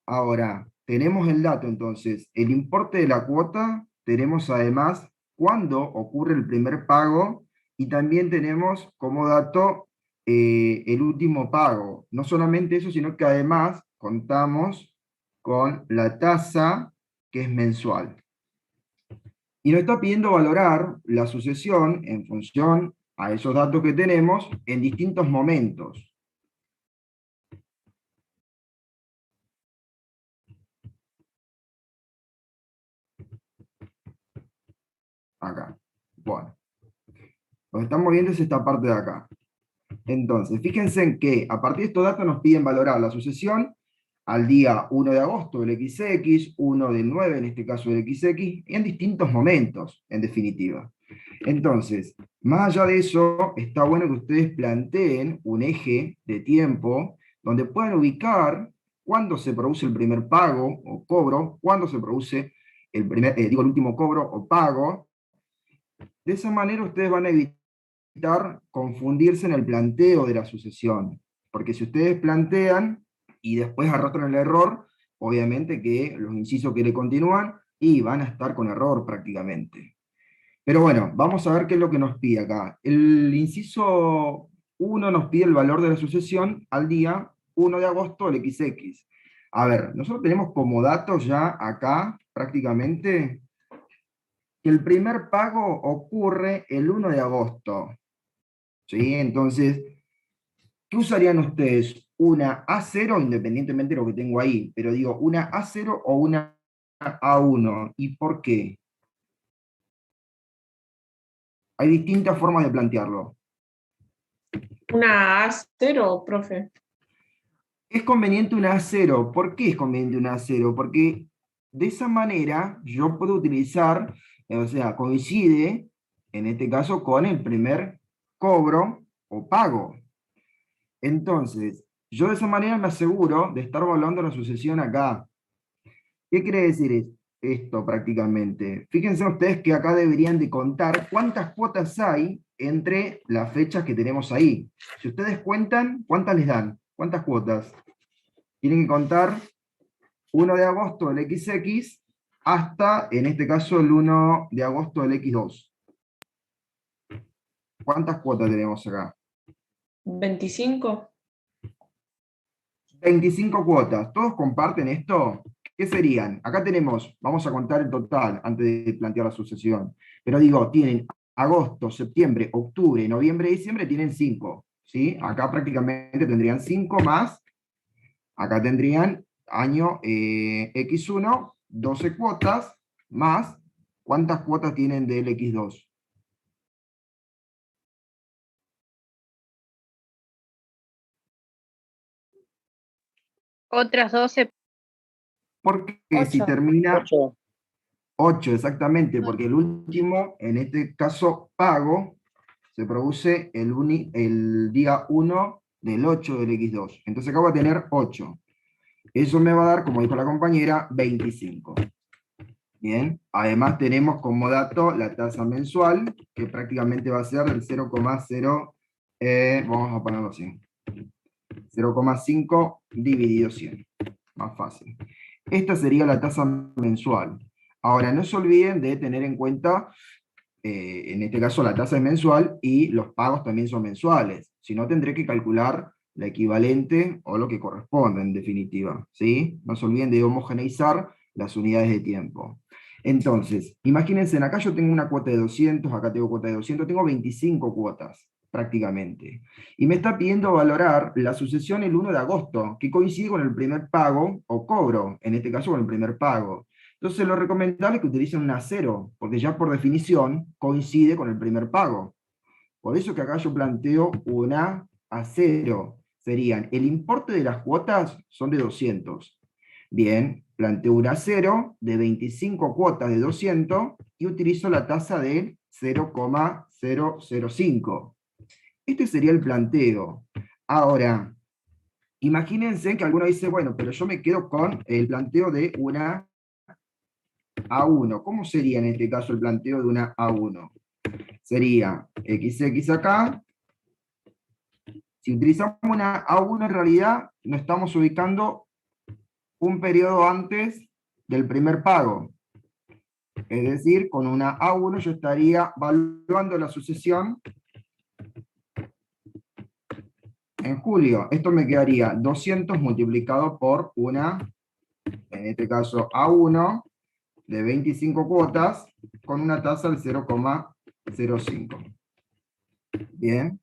Ahora, tenemos el dato entonces, el importe de la cuota, tenemos además cuándo ocurre el primer pago, y también tenemos como dato el último pago. No solamente eso, sino que además contamos con la tasa, que es mensual. Y nos está pidiendo valorar la sucesión en función a esos datos que tenemos en distintos momentos. Acá. Bueno. Lo que estamos viendo es esta parte de acá. Entonces, fíjense en que a partir de estos datos nos piden valorar la sucesión al día 1 de agosto del XX, 1 del 9, en este caso del XX, en distintos momentos, en definitiva. Entonces, más allá de eso, está bueno que ustedes planteen un eje de tiempo donde puedan ubicar cuándo se produce el primer pago o cobro, cuándo se produce el último cobro o pago. De esa manera ustedes van a evitar confundirse en el planteo de la sucesión, porque si ustedes plantean y después arrastran el error, obviamente que los incisos que le continúan y van a estar con error prácticamente. Pero bueno, vamos a ver qué es lo que nos pide acá. El inciso 1 nos pide el valor de la sucesión al día 1 de agosto del XX. A ver, nosotros tenemos como datos ya acá prácticamente que el primer pago ocurre el 1 de agosto. ¿Sí? Entonces, ¿qué usarían ustedes? ¿Una A0, independientemente de lo que tengo ahí? Pero digo, ¿una A0 o una A1? ¿Y por qué? Hay distintas formas de plantearlo. Una A0, profe. Es conveniente una A0. ¿Por qué es conveniente una A0? Porque de esa manera yo puedo utilizar, o sea, coincide, en este caso, con el primer cobro o pago. Entonces, yo de esa manera me aseguro de estar evaluando la sucesión acá. ¿Qué quiere decir esto prácticamente? Fíjense ustedes que acá deberían de contar cuántas cuotas hay entre las fechas que tenemos ahí. Si ustedes cuentan, ¿cuántas les dan? ¿Cuántas cuotas? Tienen que contar 1 de agosto del XX hasta, en este caso, el 1 de agosto del X2. ¿Cuántas cuotas tenemos acá? 25. 25 cuotas. ¿Todos comparten esto? ¿Qué serían? Acá tenemos, vamos a contar el total antes de plantear la sucesión. Pero digo, tienen agosto, septiembre, octubre, noviembre, diciembre, tienen 5. ¿Sí? Acá prácticamente tendrían 5 más. Acá tendrían año X1, 12 cuotas, más, ¿cuántas cuotas tienen del X2? Otras 12. Porque si 8. termina 8. 8, exactamente, porque el último, en este caso pago, se produce el día 1 del 8 del X2. Entonces acá va a tener 8. Eso me va a dar, como dijo la compañera, 25. Bien, además tenemos como dato la tasa mensual, que prácticamente va a ser del 0,0, vamos a ponerlo así, 0,5 dividido 100, más fácil. Esta sería la tasa mensual. Ahora, no se olviden de tener en cuenta, en este caso la tasa es mensual y los pagos también son mensuales, si no tendré que calcular la equivalente o lo que corresponde en definitiva, ¿sí? No se olviden de homogeneizar las unidades de tiempo. Entonces, imagínense, acá yo tengo una cuota de 200, acá tengo cuota de 200, tengo 25 cuotas prácticamente. Y me está pidiendo valorar la sucesión el 1 de agosto, que coincide con el primer pago o cobro, en este caso con el primer pago. Entonces lo recomendable es que utilicen un A0, porque ya por definición coincide con el primer pago. Por eso que acá yo planteo una A0. Serían, el importe de las cuotas son de 200. Bien, planteo un A0 de 25 cuotas de 200 y utilizo la tasa de 0,005. Este sería el planteo. Ahora, imagínense que alguno dice, bueno, pero yo me quedo con el planteo de una A1. ¿Cómo sería en este caso el planteo de una A1? Sería XX acá. Si utilizamos una A1, en realidad nos estamos ubicando un periodo antes del primer pago. Es decir, con una A1 yo estaría evaluando la sucesión en julio. Esto me quedaría 200 multiplicado por una, en este caso A1, de 25 cuotas, con una tasa del 0,05. Bien.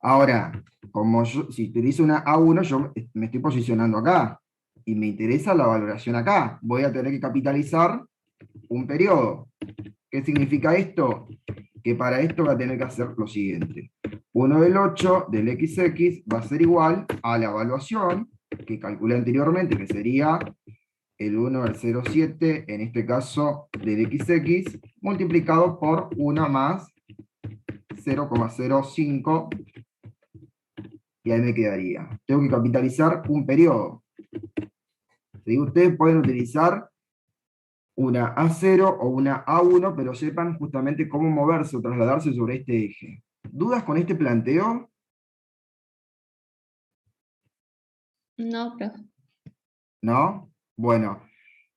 Ahora, como yo, si utilizo una A1, yo me estoy posicionando acá, y me interesa la valoración acá. Voy a tener que capitalizar un periodo. ¿Qué significa esto? Que para esto va a tener que hacer lo siguiente. 1 del 8 del XX va a ser igual a la evaluación que calculé anteriormente, que sería el 1 del 0,7, en este caso del XX, multiplicado por 1 más 0,05, y ahí me quedaría. Tengo que capitalizar un periodo. ¿Sí? Ustedes pueden utilizar una A0 o una A1, pero sepan justamente cómo moverse o trasladarse sobre este eje. ¿Dudas con este planteo? No, profe. ¿No? Bueno,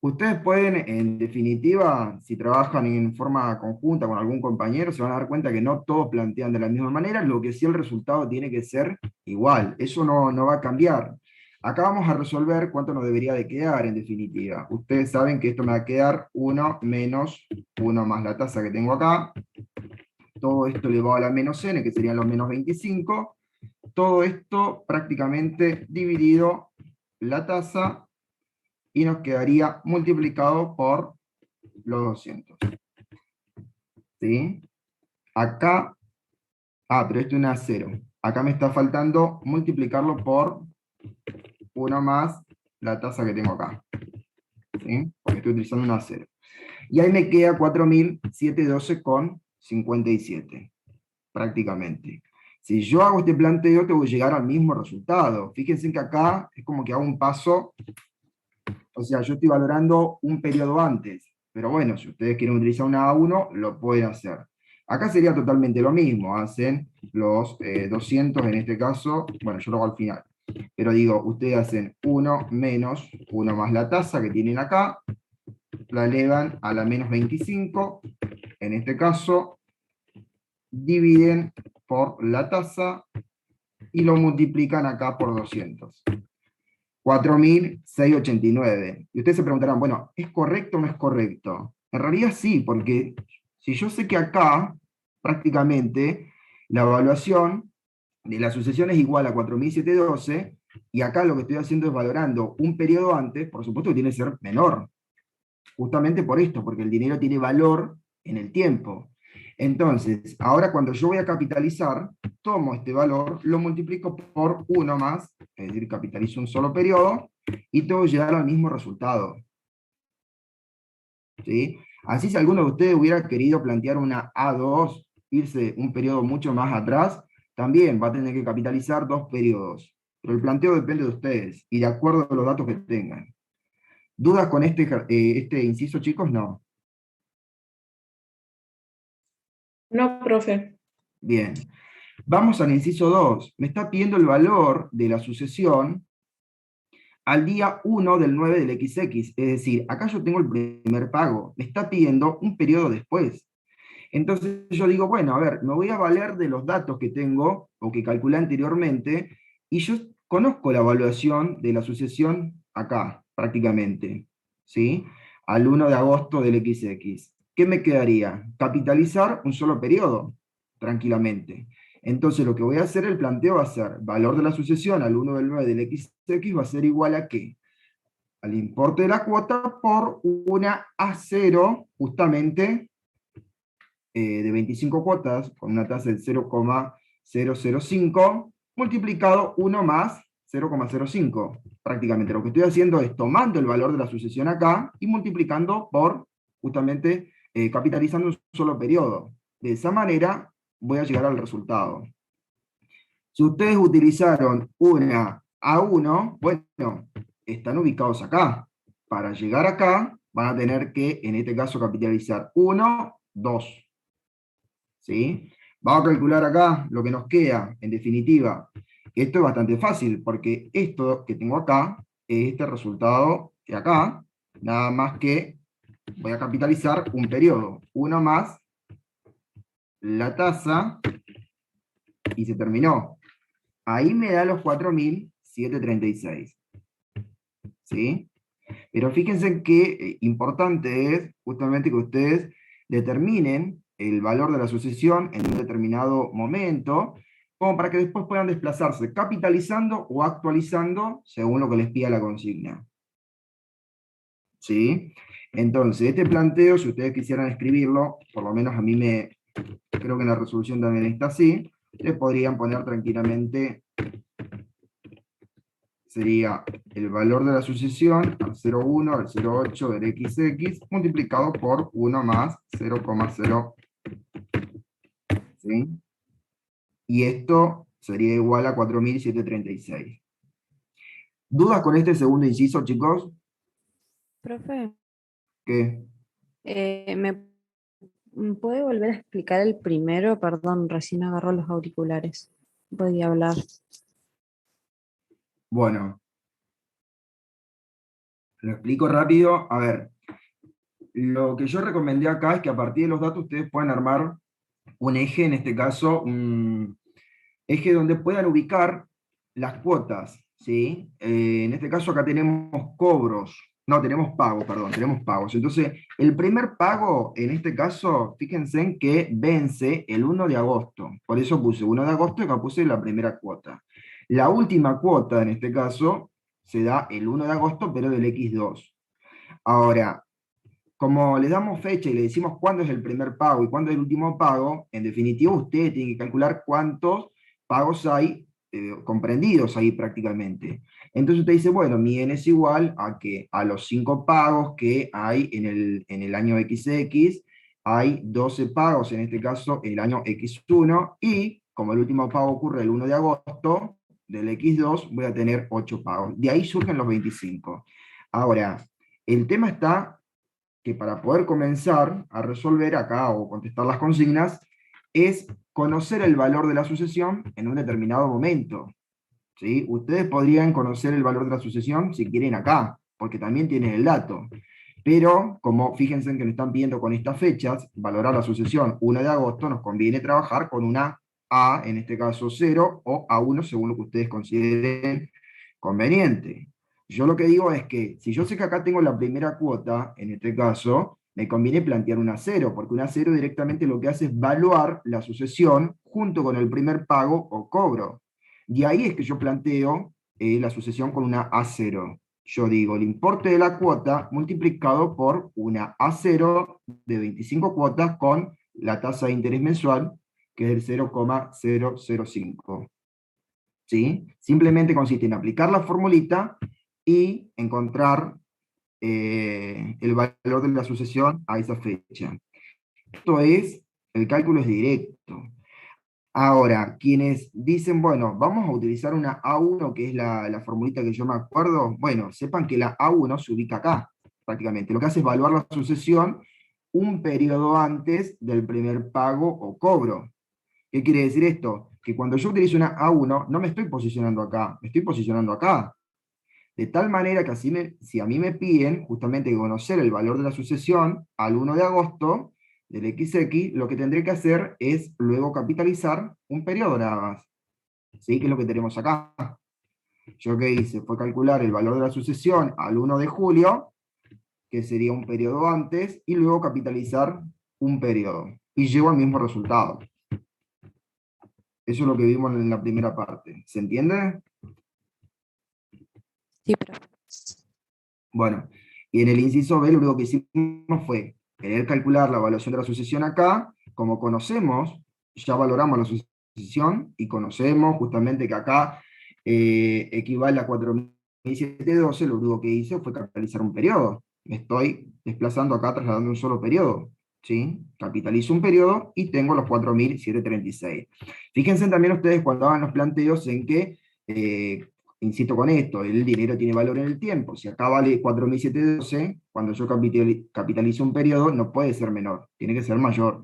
ustedes pueden, en definitiva, si trabajan en forma conjunta con algún compañero, se van a dar cuenta que no todos plantean de la misma manera, lo que sí el resultado tiene que ser igual. Eso no va a cambiar. Acá vamos a resolver cuánto nos debería de quedar, en definitiva. Ustedes saben que esto me va a quedar 1 menos 1 más la tasa que tengo acá. Todo esto elevado a la menos n, que serían los menos 25. Todo esto prácticamente dividido la tasa, y nos quedaría multiplicado por los 200. ¿Sí? Acá, pero esto es una 0. Acá me está faltando multiplicarlo por 1 más la tasa que tengo acá. ¿Sí? Porque estoy utilizando una 0. Y ahí me queda 4.712,57, prácticamente. Si yo hago este planteo, tengo que llegar al mismo resultado. Fíjense que acá es como que hago un paso. O sea, yo estoy valorando un periodo antes, pero bueno, si ustedes quieren utilizar una A1, lo pueden hacer. Acá sería totalmente lo mismo, hacen los 200 en este caso, bueno, yo lo hago al final, pero digo, ustedes hacen 1 menos 1 más la tasa que tienen acá, la elevan a la menos 25, en este caso, dividen por la tasa y lo multiplican acá por 200. 4.689. Y ustedes se preguntarán, bueno, ¿es correcto o no es correcto? En realidad sí, porque si yo sé que acá, prácticamente, la evaluación de la sucesión es igual a 4.712, y acá lo que estoy haciendo es valorando un periodo antes, por supuesto que tiene que ser menor. Justamente por esto, porque el dinero tiene valor en el tiempo. Entonces, ahora cuando yo voy a capitalizar, tomo este valor, lo multiplico por 1 más, es decir, capitalizo un solo periodo, y tengo que llegar al mismo resultado. ¿Sí? Así, si alguno de ustedes hubiera querido plantear una A2, irse un periodo mucho más atrás, también va a tener que capitalizar 2 periodos. Pero el planteo depende de ustedes, y de acuerdo a los datos que tengan. ¿Dudas con este inciso, chicos? No. No, profe. Bien. Vamos al inciso 2. Me está pidiendo el valor de la sucesión al día 1 del 9 del XX. Es decir, acá yo tengo el primer pago. Me está pidiendo un periodo después. Entonces yo digo, bueno, a ver, me voy a valer de los datos que tengo, o que calculé anteriormente, y yo conozco la evaluación de la sucesión acá, prácticamente, ¿sí? Al 1 de agosto del XX. ¿Qué me quedaría? Capitalizar un solo periodo, tranquilamente. Entonces lo que voy a hacer, el planteo va a ser, valor de la sucesión al 1 del 9 del XX va a ser igual a ¿qué? Al importe de la cuota por una A0, justamente, de 25 cuotas, con una tasa del 0,005, multiplicado 1 más 0,05. Prácticamente lo que estoy haciendo es tomando el valor de la sucesión acá y multiplicando por, justamente, capitalizando un solo periodo. De esa manera voy a llegar al resultado. Si ustedes utilizaron una A1, bueno, están ubicados acá. Para llegar acá, van a tener que, en este caso, capitalizar 1, 2. ¿Sí? Vamos a calcular acá lo que nos queda, en definitiva. Esto es bastante fácil, porque esto que tengo acá, es este resultado de acá, nada más que voy a capitalizar un periodo, 1 más la tasa, y se terminó. Ahí me da los 4.736. ¿Sí? Pero fíjense que importante es justamente que ustedes determinen el valor de la sucesión en un determinado momento, como para que después puedan desplazarse capitalizando o actualizando según lo que les pida la consigna. ¿Sí? Entonces, este planteo, si ustedes quisieran escribirlo, por lo menos a mí creo que en la resolución también está así, les podrían poner tranquilamente, sería el valor de la sucesión al 0,1, al 0,8 del XX, multiplicado por 1 más 0,0. ¿Sí? Y esto sería igual a 4.736. ¿Dudas con este segundo inciso, chicos? Profe, ¿Qué? ¿me puede volver a explicar el primero? Perdón, recién agarró los auriculares. Podía hablar. Bueno, lo explico rápido. A ver, lo que yo recomendé acá es que a partir de los datos ustedes puedan armar un eje, en este caso, un eje donde puedan ubicar las cuotas, ¿sí? En este caso acá tenemos cobros, no, tenemos pagos, perdón, tenemos pagos. Entonces, el primer pago, en este caso, fíjense en que vence el 1 de agosto. Por eso puse 1 de agosto y acá puse la primera cuota. La última cuota, en este caso, se da el 1 de agosto, pero del X2. Ahora, como le damos fecha y le decimos cuándo es el primer pago y cuándo es el último pago, en definitiva usted tiene que calcular cuántos pagos hay comprendidos ahí prácticamente. Entonces usted dice, bueno, mi n es igual a que a los 5 pagos que hay en el año XX, hay 12 pagos, en este caso el año X1, y como el último pago ocurre el 1 de agosto del X2, voy a tener 8 pagos. De ahí surgen los 25. Ahora, el tema está que para poder comenzar a resolver acá o contestar las consignas, es conocer el valor de la sucesión en un determinado momento. ¿Sí? Ustedes podrían conocer el valor de la sucesión si quieren acá, porque también tienen el dato. Pero, como fíjense que nos están pidiendo con estas fechas, valorar la sucesión 1 de agosto, nos conviene trabajar con una A, en este caso 0, o A1, según lo que ustedes consideren conveniente. Yo lo que digo es que, si yo sé que acá tengo la primera cuota, en este caso, me conviene plantear una 0, porque una 0 directamente lo que hace es evaluar la sucesión junto con el primer pago o cobro. Y ahí es que yo planteo la sucesión con una A0. Yo digo el importe de la cuota multiplicado por una A0 de 25 cuotas con la tasa de interés mensual, que es el 0,005. ¿Sí? Simplemente consiste en aplicar la formulita y encontrar el valor de la sucesión a esa fecha. Esto es, el cálculo es directo. Ahora, quienes dicen, bueno, vamos a utilizar una A1, que es la formulita que yo me acuerdo, bueno, sepan que la A1 se ubica acá, prácticamente. Lo que hace es evaluar la sucesión un periodo antes del primer pago o cobro. ¿Qué quiere decir esto? Que cuando yo utilizo una A1, no me estoy posicionando acá, me estoy posicionando acá. De tal manera que si a mí me piden justamente conocer el valor de la sucesión al 1 de agosto del XX, lo que tendré que hacer es luego capitalizar un periodo nada más. ¿Sí? Que es lo que tenemos acá. Yo que hice fue calcular el valor de la sucesión al 1 de julio, que sería un periodo antes, y luego capitalizar un periodo. Y llego al mismo resultado. Eso es lo que vimos en la primera parte. ¿Se entiende? Sí, profe. Bueno, y en el inciso B lo único que hicimos fue querer calcular la evaluación de la sucesión acá. Como conocemos, ya valoramos la sucesión y conocemos justamente que acá equivale a 4.712, lo único que hice fue capitalizar un periodo. Me estoy desplazando acá, trasladando un solo periodo. ¿Sí? Capitalizo un periodo y tengo los 4.736. Fíjense también ustedes cuando hagan los planteos en que, insisto con esto, el dinero tiene valor en el tiempo. Si acá vale 4.712, cuando yo capitalizo un periodo, no puede ser menor, tiene que ser mayor.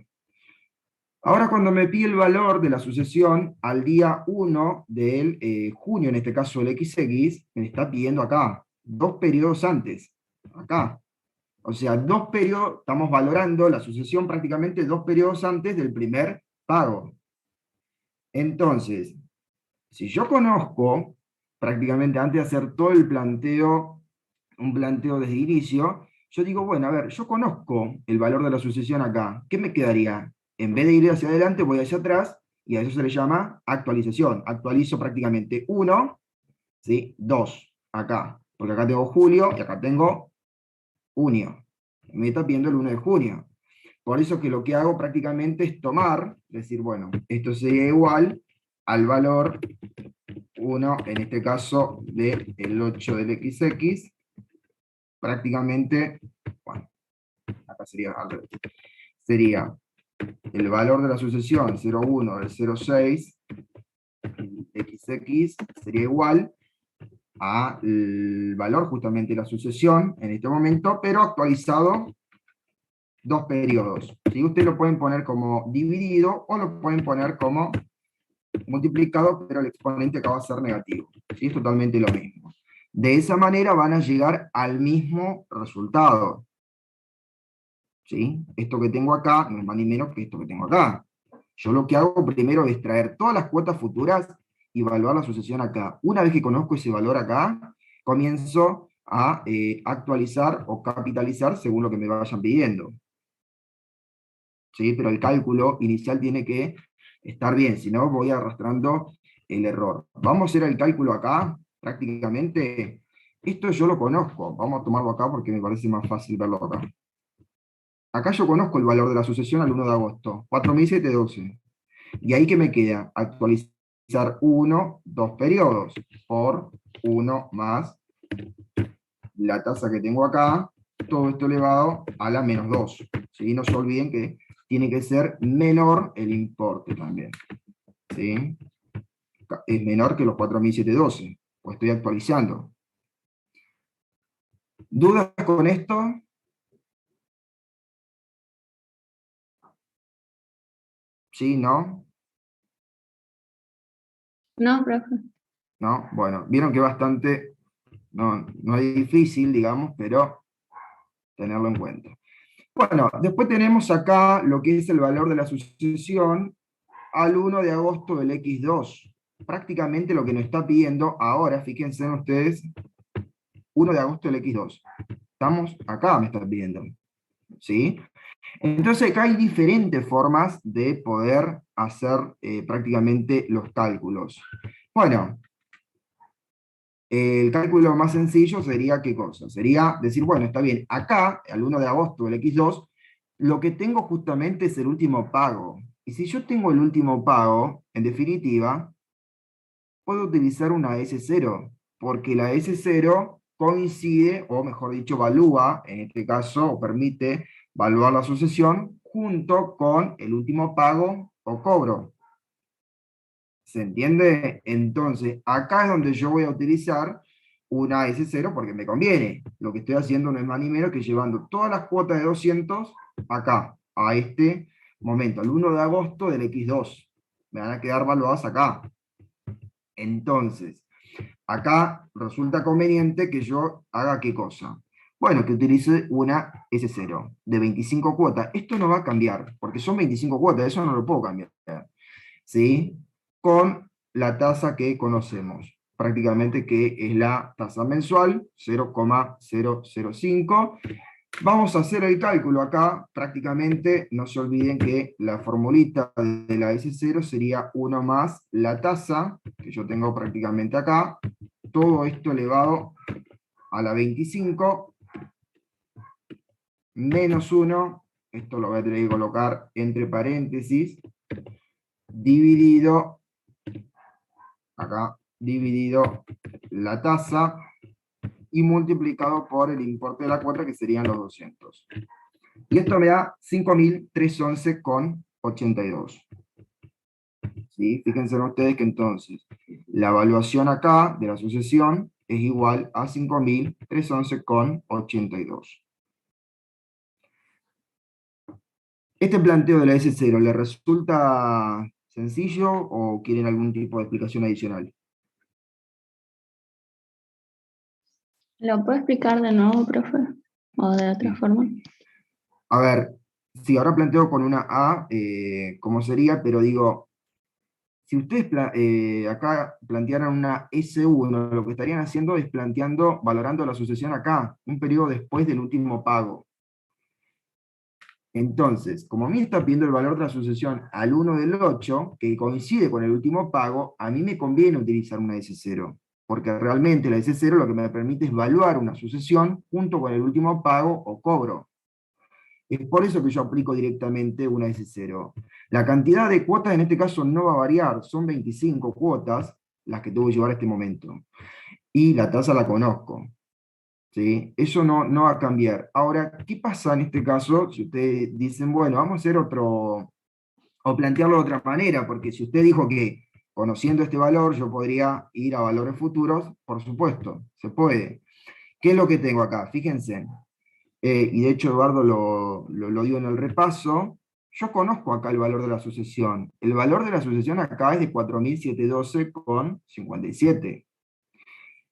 Ahora cuando me pide el valor de la sucesión al día 1 del junio, en este caso el XX, me está pidiendo acá, 2 periodos antes, acá. O sea, 2 periodos, estamos valorando la sucesión prácticamente 2 periodos antes del primer pago. Entonces, si yo conozco, prácticamente antes de hacer todo el planteo, un planteo desde inicio, yo digo, bueno, a ver, yo conozco el valor de la sucesión acá, ¿qué me quedaría? En vez de ir hacia adelante, voy hacia atrás, y a eso se le llama actualización. Actualizo prácticamente 1, ¿sí? 2, acá, porque acá tengo julio, y acá tengo junio. Me está pidiendo el 1 de junio. Por eso que lo que hago prácticamente es tomar, decir, bueno, esto sería igual al valor 1, en este caso, del 8 del XX, prácticamente, bueno, acá sería al revés. Sería el valor de la sucesión 0,1 del 0,6, XX sería igual al valor justamente de la sucesión en este momento, pero actualizado 2 periodos. ¿Sí? Ustedes lo pueden poner como dividido o lo pueden poner como multiplicado, pero el exponente acá va a ser negativo. ¿Sí? Es totalmente lo mismo. De esa manera van a llegar al mismo resultado. ¿Sí? Esto que tengo acá no es más ni menos que esto que tengo acá. Yo lo que hago primero es traer todas las cuotas futuras y evaluar la sucesión acá. Una vez que conozco ese valor acá, comienzo a actualizar o capitalizar según lo que me vayan pidiendo. ¿Sí? Pero el cálculo inicial tiene que estar bien, si no voy arrastrando el error. Vamos a hacer el cálculo acá, prácticamente. Esto yo lo conozco, vamos a tomarlo acá porque me parece más fácil verlo acá. Acá yo conozco el valor de la sucesión al 1 de agosto, 4.712. ¿Y ahí qué me queda? Actualizar 1, 2 periodos, por 1 más la tasa que tengo acá, todo esto elevado a la menos 2. ¿Sí? No se olviden que tiene que ser menor el importe también. ¿Sí? Es menor que los 4.712, pues estoy actualizando. ¿Dudas con esto? ¿Sí? ¿No? No, profe. ¿No? Bueno, vieron que bastante, no es difícil, digamos, pero tenerlo en cuenta. Bueno, después tenemos acá lo que es el valor de la sucesión al 1 de agosto del X2. Prácticamente lo que nos está pidiendo ahora, fíjense en ustedes, 1 de agosto del X2. Estamos acá, me está pidiendo. ¿Sí? Entonces acá hay diferentes formas de poder hacer prácticamente los cálculos. Bueno, el cálculo más sencillo sería, ¿qué cosa? Sería decir, bueno, está bien, acá, al 1 de agosto del X2, lo que tengo justamente es el último pago. Y si yo tengo el último pago, en definitiva, puedo utilizar una S0, porque la S0 coincide, o mejor dicho, evalúa, en este caso, o permite evaluar la sucesión, junto con el último pago o cobro. ¿Se entiende? Entonces, acá es donde yo voy a utilizar una S0 porque me conviene. Lo que estoy haciendo no es más ni menos que llevando todas las cuotas de 200 acá, a este momento, al 1 de agosto del X2. Me van a quedar valuadas acá. Entonces, acá resulta conveniente que yo haga ¿qué cosa? Bueno, que utilice una S0 de 25 cuotas. Esto no va a cambiar, porque son 25 cuotas, eso no lo puedo cambiar. ¿Sí? Con la tasa que conocemos, prácticamente que es la tasa mensual, 0,005. Vamos a hacer el cálculo acá, prácticamente, no se olviden que la formulita de la S0 sería 1 más la tasa, que yo tengo prácticamente acá, todo esto elevado a la 25, menos 1, esto lo voy a tener que colocar entre paréntesis, dividido, acá, dividido la tasa, y multiplicado por el importe de la cuota, que serían los 200. Y esto me da 5.311,82. ¿Sí? Fíjense ustedes que entonces la evaluación acá de la sucesión es igual a 5.311,82. ¿Este planteo de la S0 le resulta sencillo o quieren algún tipo de explicación adicional? ¿Lo puedo explicar de nuevo, profe? ¿O de otra forma? A ver, sí, ahora planteo con una A, cómo sería, pero digo, si ustedes acá plantearan una S1, lo que estarían haciendo es valorando la sucesión acá, un periodo después del último pago. Entonces, como a mí está pidiendo el valor de la sucesión al 1 del 8, que coincide con el último pago, a mí me conviene utilizar una S0, porque realmente la S0 lo que me permite es evaluar una sucesión junto con el último pago o cobro. Es por eso que yo aplico directamente una S0. La cantidad de cuotas en este caso no va a variar, son 25 cuotas las que tengo que llevar a este momento. Y la tasa la conozco. ¿Sí? Eso no va a cambiar. Ahora, ¿qué pasa en este caso si ustedes dicen, bueno, vamos a hacer otro, o plantearlo de otra manera? Porque si usted dijo que conociendo este valor yo podría ir a valores futuros, por supuesto, se puede. ¿Qué es lo que tengo acá? Fíjense. Y de hecho Eduardo lo dio en el repaso, yo conozco acá el valor de la sucesión. El valor de la sucesión acá es de 4.712,57.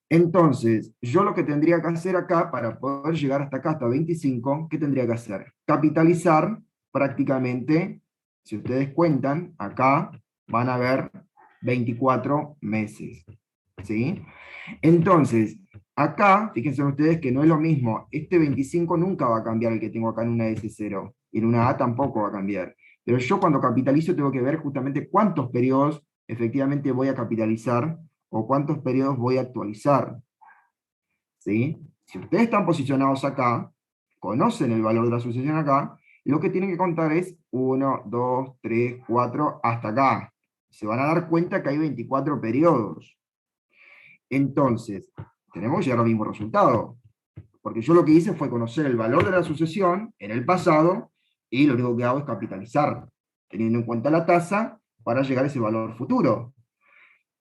Entonces, yo lo que tendría que hacer acá, para poder llegar hasta acá, hasta 25, ¿qué tendría que hacer? Capitalizar prácticamente, si ustedes cuentan, acá van a ver 24 meses. ¿Sí? Entonces, acá, fíjense ustedes que no es lo mismo, este 25 nunca va a cambiar el que tengo acá en una S0, y en una A tampoco va a cambiar. Pero yo cuando capitalizo tengo que ver justamente cuántos periodos efectivamente voy a capitalizar, o cuántos periodos voy a actualizar. ¿Sí? Si ustedes están posicionados acá, conocen el valor de la sucesión acá, lo que tienen que contar es 1, 2, 3, 4, hasta acá. Se van a dar cuenta que hay 24 periodos. Entonces, tenemos que llegar al mismo resultado. Porque yo lo que hice fue conocer el valor de la sucesión en el pasado, y lo único que hago es capitalizar, teniendo en cuenta la tasa, para llegar a ese valor futuro.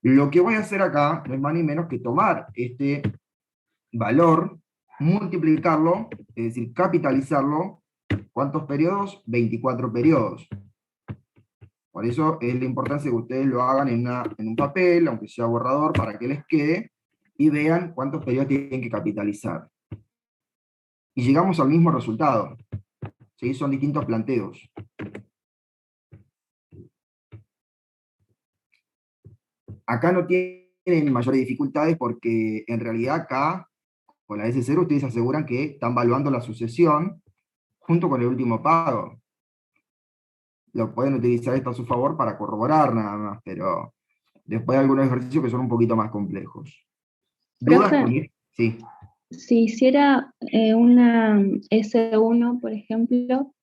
Lo que voy a hacer acá no es más ni menos que tomar este valor, multiplicarlo, es decir, capitalizarlo. ¿Cuántos periodos? 24 periodos. Por eso es la importancia que ustedes lo hagan en un papel, aunque sea borrador, para que les quede, y vean cuántos periodos tienen que capitalizar. Y llegamos al mismo resultado. ¿Sí? Son distintos planteos. Acá no tienen mayores dificultades porque en realidad acá, con la S0, ustedes aseguran que están evaluando la sucesión junto con el último pago. Lo pueden utilizar esto a su favor para corroborar nada más, pero después hay algunos ejercicios que son un poquito más complejos. ¿Dudas Profe, con esto? Sí. si hiciera una S1, por ejemplo,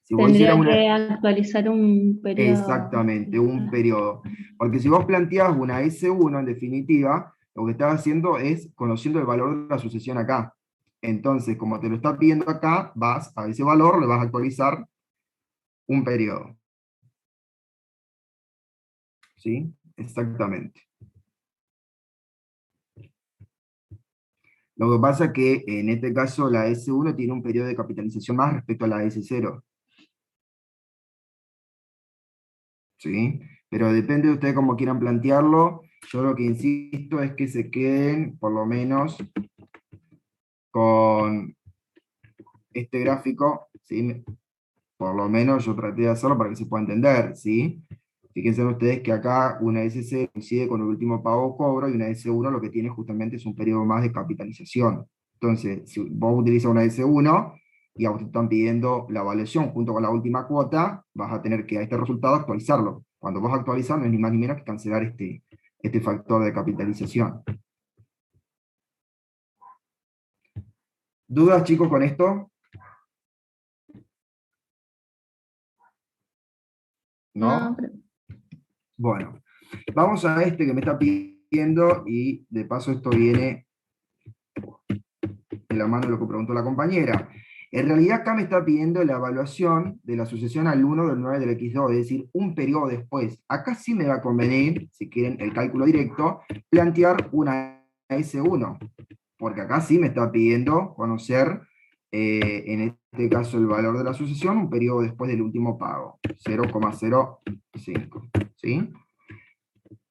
Si vos hicieras tendría que una... actualizar un periodo. Exactamente, un periodo. Porque si vos planteás una S1, en definitiva, lo que estás haciendo es conociendo el valor de la sucesión acá. Entonces, como te lo está pidiendo acá, vas a ese valor, le vas a actualizar un periodo. ¿Sí? Exactamente. Lo que pasa es que en este caso la S1 tiene un periodo de capitalización más respecto a la S0. ¿sí? Pero depende de ustedes cómo quieran plantearlo. Yo lo que insisto es que se queden, por lo menos, con este gráfico, ¿sí? Por lo menos yo traté de hacerlo para que se pueda entender, ¿sí? Fíjense ustedes que acá una S0 coincide con el último pago o cobro, y una S1 lo que tiene justamente es un periodo más de capitalización. Entonces, si vos utilizas una S1 y a vos te están pidiendo la evaluación junto con la última cuota, vas a tener que a este resultado actualizarlo. Cuando vos actualizas no es ni más ni menos que cancelar este factor de capitalización. ¿Dudas, chicos, con esto? ¿No? No, pero- Bueno, vamos a este que me está pidiendo, y de paso esto viene de la mano de lo que preguntó la compañera. En realidad acá me está pidiendo la evaluación de la sucesión al 1 del 9 del X2, es decir, un periodo después. Acá sí me va a convenir, si quieren el cálculo directo, plantear una S1, porque acá sí me está pidiendo conocer, en este caso el valor de la sucesión, un periodo después del último pago, 0,05, ¿sí?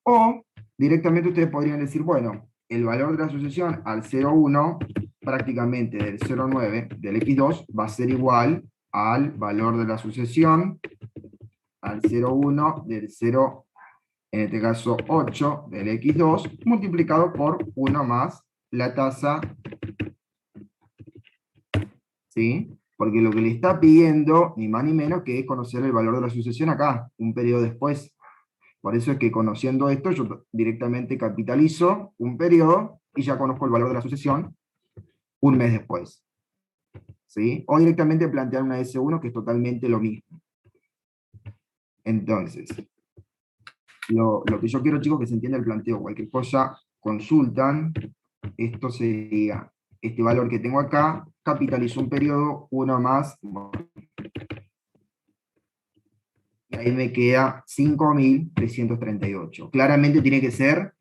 O directamente ustedes podrían decir, bueno, el valor de la sucesión al 0,1, prácticamente del 0,9 del X2, va a ser igual al valor de la sucesión al 0,1 del 0, en este caso 8 del X2, multiplicado por 1 más la tasa, ¿sí? Porque lo que le está pidiendo, ni más ni menos, que es conocer el valor de la sucesión acá, un periodo después. Por eso es que, conociendo esto, yo directamente capitalizo un periodo y ya conozco el valor de la sucesión un mes después, ¿sí? O directamente plantear una S1, que es totalmente lo mismo. Entonces, lo que yo quiero, chicos, que se entienda el planteo. Cualquier cosa, consultan. Esto sería este valor que tengo acá, capitalizo un periodo, uno más, y ahí me queda 5.338. Claramente tiene que ser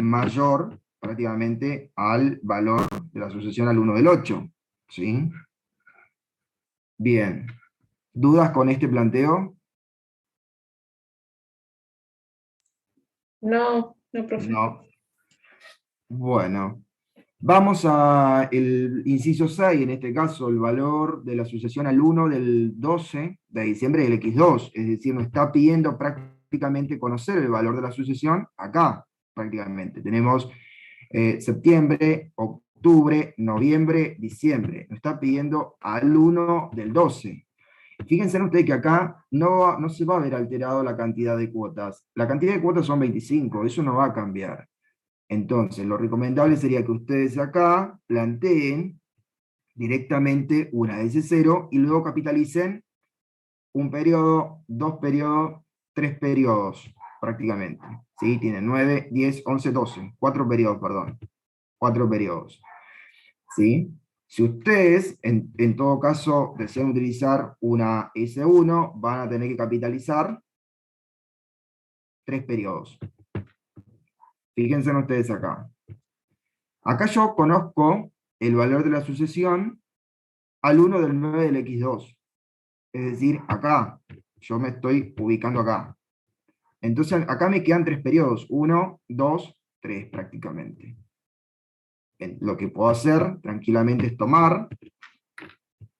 mayor prácticamente al valor de la sucesión al 1 del 8. ¿Sí? Bien. ¿Dudas con este planteo? No, no, profe. No. Bueno. Vamos a el inciso 6, en este caso, el valor de la sucesión al 1 del 12 de diciembre del X2, es decir, nos está pidiendo prácticamente conocer el valor de la sucesión acá, prácticamente. Tenemos septiembre, octubre, noviembre, diciembre. Nos está pidiendo al 1 del 12. Fíjense ustedes que acá no se va a ver alterado la cantidad de cuotas. La cantidad de cuotas son 25, eso no va a cambiar. Entonces, lo recomendable sería que ustedes acá planteen directamente una S0 y luego capitalicen un periodo, 2 periodos, 3 periodos, prácticamente. ¿Sí? Tienen 9, 10, 11, 12. 4 periodos, perdón. 4 periodos. ¿Sí? Si ustedes, en todo caso, desean utilizar una S1, van a tener que capitalizar 3 periodos. Fíjense ustedes acá. Acá yo conozco el valor de la sucesión al 1 del 9 del X2. Es decir, acá, yo me estoy ubicando acá. Entonces acá me quedan 3 periodos. 1, 2, 3 prácticamente. Lo que puedo hacer tranquilamente es tomar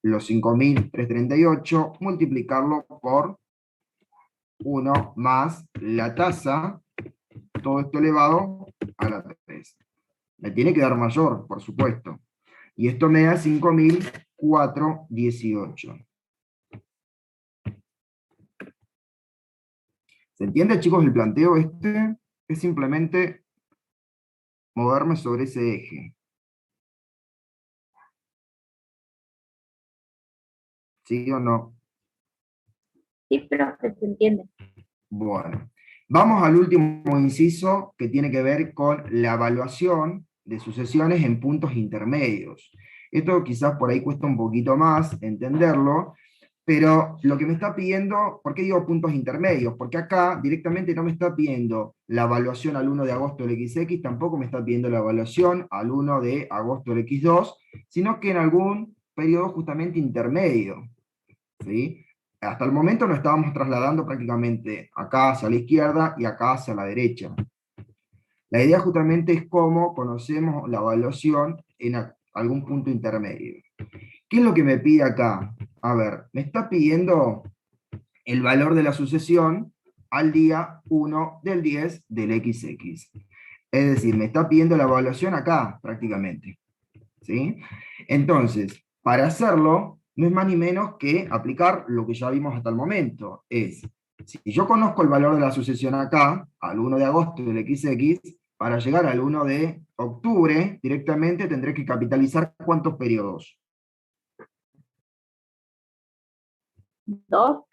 los 5.338, multiplicarlo por 1 más la tasa, todo esto elevado a la 3. Me tiene que dar mayor, por supuesto. Y esto me da 5.418. ¿Se entiende, chicos, el planteo este? Es simplemente moverme sobre ese eje. ¿Sí o no? Sí, profe, se entiende. Bueno. Vamos al último inciso, que tiene que ver con la evaluación de sucesiones en puntos intermedios. Esto quizás por ahí cuesta un poquito más entenderlo, pero lo que me está pidiendo, ¿por qué digo puntos intermedios? Porque acá directamente no me está pidiendo la evaluación al 1 de agosto del XX, tampoco me está pidiendo la evaluación al 1 de agosto del X2, sino que en algún periodo justamente intermedio. ¿Sí? hasta el momento nos estábamos trasladando prácticamente acá hacia la izquierda y acá hacia la derecha. La idea justamente es cómo conocemos la evaluación en algún punto intermedio. ¿Qué es lo que me pide acá? A ver, me está pidiendo el valor de la sucesión al día 1 del 10 del XX. Es decir, me está pidiendo la evaluación acá, prácticamente. ¿Sí? Entonces, para hacerlo, no es más ni menos que aplicar lo que ya vimos hasta el momento. Es, si yo conozco el valor de la sucesión acá, al 1 de agosto del XX, para llegar al 1 de octubre, directamente tendré que capitalizar ¿cuántos periodos? 2.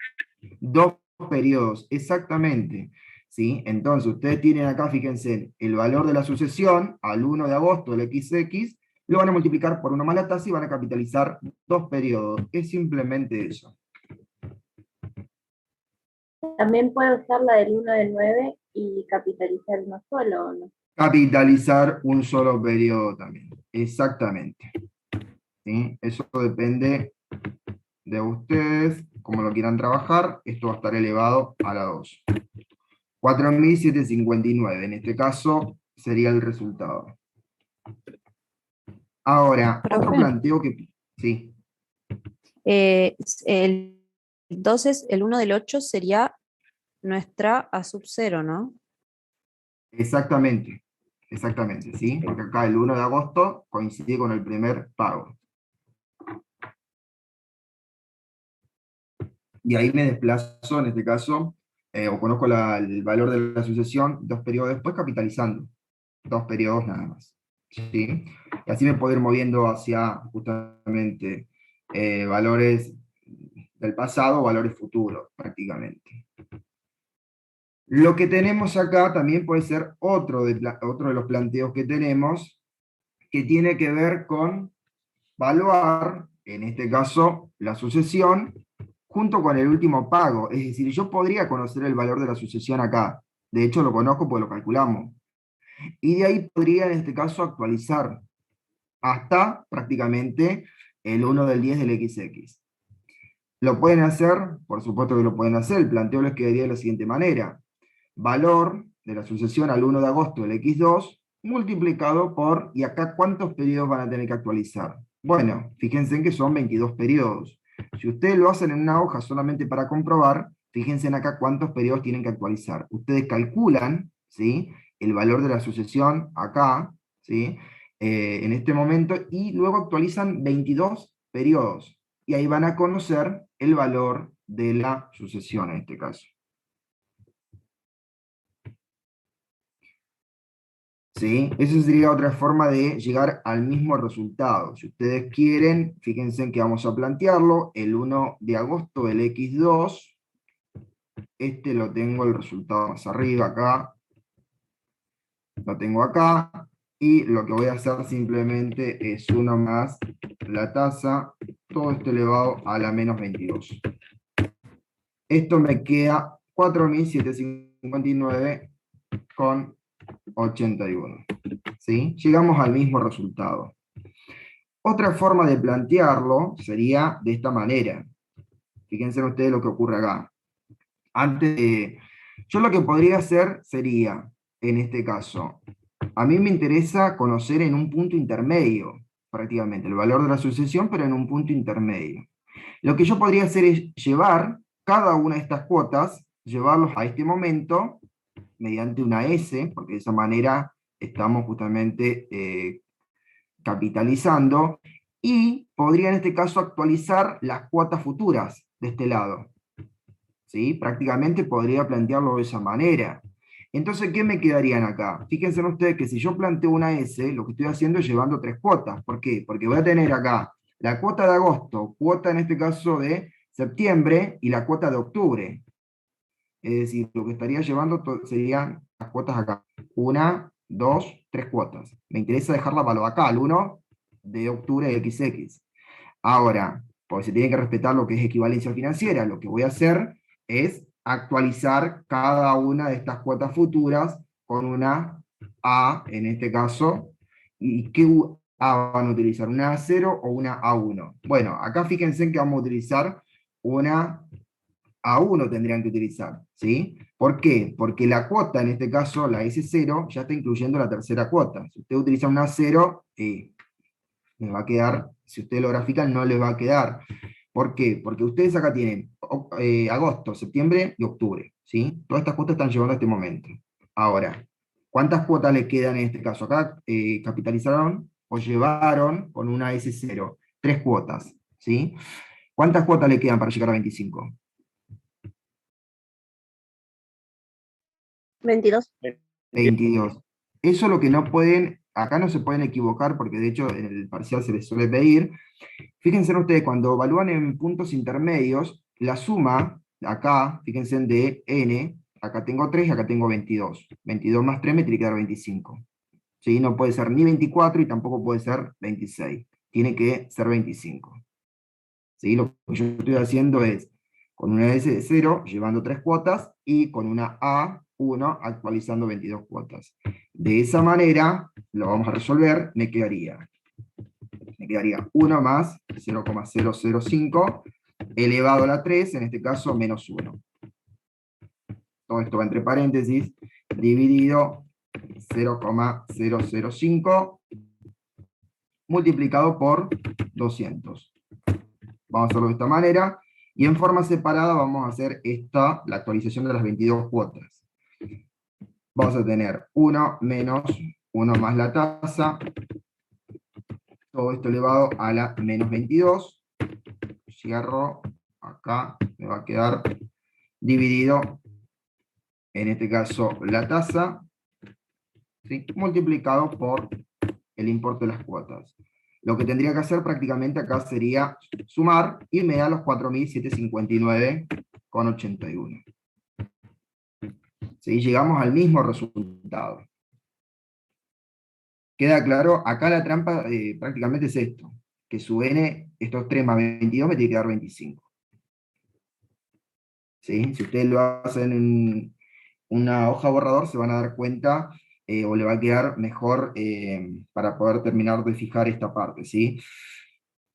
2 periodos, exactamente. ¿Sí? Entonces, ustedes tienen acá, fíjense, el valor de la sucesión al 1 de agosto del XX, lo van a multiplicar por 1 más la tasa y van a capitalizar 2 periodos. Es simplemente eso. También puedo usar la del 1 del 9 y capitalizar uno solo, ¿o no? Capitalizar un solo periodo también. Exactamente. ¿Sí? Eso depende de ustedes, cómo lo quieran trabajar. Esto va a estar elevado a la 2. 4.759, en este caso sería el resultado. Ahora, otro Profe. planteo que... Sí, Entonces, el 1 del 8 sería nuestra A sub 0, ¿no? exactamente. Exactamente, ¿sí? Porque acá el 1 de agosto coincide con el primer pago. Y ahí me desplazo, en este caso, o conozco el valor de la sucesión 2 periodos después, capitalizando. 2 periodos nada más. ¿Sí? Y así me puedo ir moviendo hacia justamente valores del pasado o valores futuros, prácticamente. Lo que tenemos acá también puede ser otro de los planteos que tenemos, que tiene que ver con evaluar, en este caso, la sucesión, junto con el último pago. Es decir, yo podría conocer el valor de la sucesión acá. De hecho, lo conozco porque lo calculamos. Y de ahí podría, en este caso, actualizar hasta prácticamente el 1 del 10 del XX. ¿Lo pueden hacer? Por supuesto que lo pueden hacer. El planteo les quedaría de la siguiente manera. Valor de la sucesión al 1 de agosto del X2 multiplicado por, ¿y acá cuántos periodos van a tener que actualizar? Bueno, fíjense en que son 22 periodos. Si ustedes lo hacen en una hoja solamente para comprobar, fíjense en acá cuántos periodos tienen que actualizar. Ustedes calculan, ¿sí?, el valor de la sucesión acá, ¿sí?, en este momento, y luego actualizan 22 periodos. Y ahí van a conocer el valor de la sucesión en este caso. ¿Sí? Esa sería otra forma de llegar al mismo resultado. Si ustedes quieren, fíjense en que vamos a plantearlo, el 1 de agosto del X2, este lo tengo el resultado más arriba acá, lo tengo acá, y lo que voy a hacer simplemente es 1 más la tasa, todo esto elevado a la menos 22. Esto me queda 4.759,81. ¿Sí? Llegamos al mismo resultado. Otra forma de plantearlo sería de esta manera. Fíjense ustedes lo que ocurre acá. Yo lo que podría hacer sería, en este caso, a mí me interesa conocer en un punto intermedio, prácticamente, el valor de la sucesión, pero en un punto intermedio. Lo que yo podría hacer es llevar cada una de estas cuotas, llevarlos a este momento, mediante una S, porque de esa manera estamos justamente capitalizando, y podría en este caso actualizar las cuotas futuras de este lado. ¿Sí? Prácticamente podría plantearlo de esa manera. Entonces, ¿qué me quedarían acá? Fíjense ustedes que si yo planteo una S, lo que estoy haciendo es llevando 3 cuotas. ¿Por qué? Porque voy a tener acá la cuota de agosto, cuota en este caso de septiembre, y la cuota de octubre. Es decir, lo que estaría llevando serían las cuotas acá. 1, 2, 3 cuotas. Me interesa dejarla para acá, al 1 de octubre de XX. Ahora, porque se tiene que respetar lo que es equivalencia financiera, lo que voy a hacer es actualizar cada una de estas cuotas futuras con una A, en este caso. ¿Y qué A van a utilizar? ¿Una A0 o una A1? Bueno, acá fíjense que vamos a utilizar una A1 tendrían que utilizar, ¿sí? ¿Por qué? Porque la cuota, en este caso, la S0, ya está incluyendo la tercera cuota. Si usted utiliza una 0, les va a quedar, si ustedes lo grafican, no les va a quedar. ¿Por qué? Porque ustedes acá tienen agosto, septiembre y octubre, ¿sí? Todas estas cuotas están llegando a este momento. Ahora, ¿cuántas cuotas les quedan en este caso? Acá capitalizaron o llevaron con una S0, 3 cuotas, ¿sí? ¿Cuántas cuotas le quedan para llegar a 25? 22. 22. Eso es lo que no pueden, acá no se pueden equivocar, porque de hecho en el parcial se les suele pedir. Fíjense ustedes, cuando evalúan en puntos intermedios, la suma, acá, fíjense de n, acá tengo 3 y acá tengo 22. 22 más 3 me tiene que dar 25. ¿Sí? No puede ser ni 24 y tampoco puede ser 26. Tiene que ser 25. ¿Sí? Lo que yo estoy haciendo es, con una S0, llevando 3 cuotas, y con una A1, actualizando 22 cuotas. De esa manera, lo vamos a resolver, me quedaría 1 más 0,005, elevado a la 3, en este caso menos 1. Todo esto va entre paréntesis, dividido 0,005, multiplicado por 200. Vamos a hacerlo de esta manera, y en forma separada vamos a hacer la actualización de las 22 cuotas. Vamos a tener 1 menos 1 más la tasa, todo esto elevado a la menos 22, cierro, acá me va a quedar dividido, en este caso la tasa, ¿sí? Multiplicado por el importe de las cuotas. Lo que tendría que hacer prácticamente acá sería sumar, y me da los 4.759,81. ¿Sí? Llegamos al mismo resultado. ¿Queda claro? Acá la trampa prácticamente es esto, que su n, estos 3 más 22 me tiene que dar 25. ¿Sí? Si ustedes lo hacen en una hoja borrador, se van a dar cuenta, o le va a quedar mejor para poder terminar de fijar esta parte, ¿sí?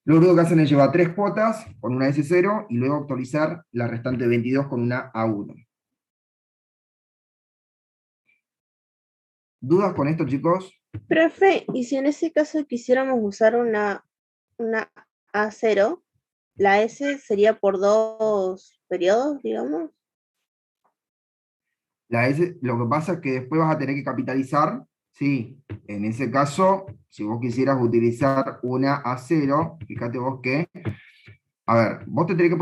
Lo único que hacen es llevar 3 cuotas con una S0, y luego actualizar la restante 22 con una A1. ¿Dudas con esto, chicos? Profe, y si en ese caso quisiéramos usar una A0, la S sería por 2 periodos, digamos. La S, lo que pasa es que después vas a tener que capitalizar, sí. En ese caso, si vos quisieras utilizar una A0, fíjate vos que, a ver, vos tenés que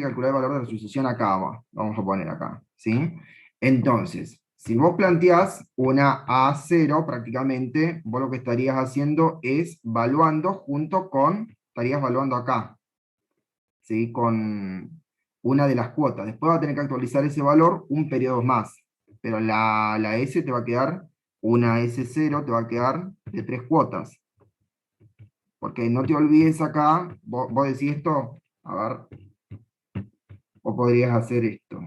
calcular el valor de la sucesión acá, vamos a poner acá, ¿sí? Entonces, si vos planteás una A0, prácticamente, vos lo que estarías haciendo es estarías valuando acá, ¿sí? Con una de las cuotas. Después va a tener que actualizar ese valor un periodo más, pero la S te va a quedar, una S0 te va a quedar de 3 cuotas. Porque no te olvides acá, vos decís esto, a ver, o podrías hacer esto.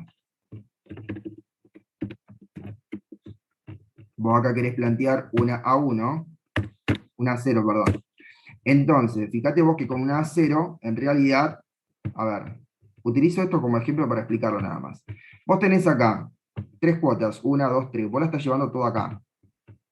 Vos acá querés plantear una A1, una A0, perdón. Entonces, fíjate vos que con una A0, en realidad, a ver, utilizo esto como ejemplo para explicarlo nada más. Vos tenés acá 3 cuotas, 1, 2, 3, vos la estás llevando todo acá,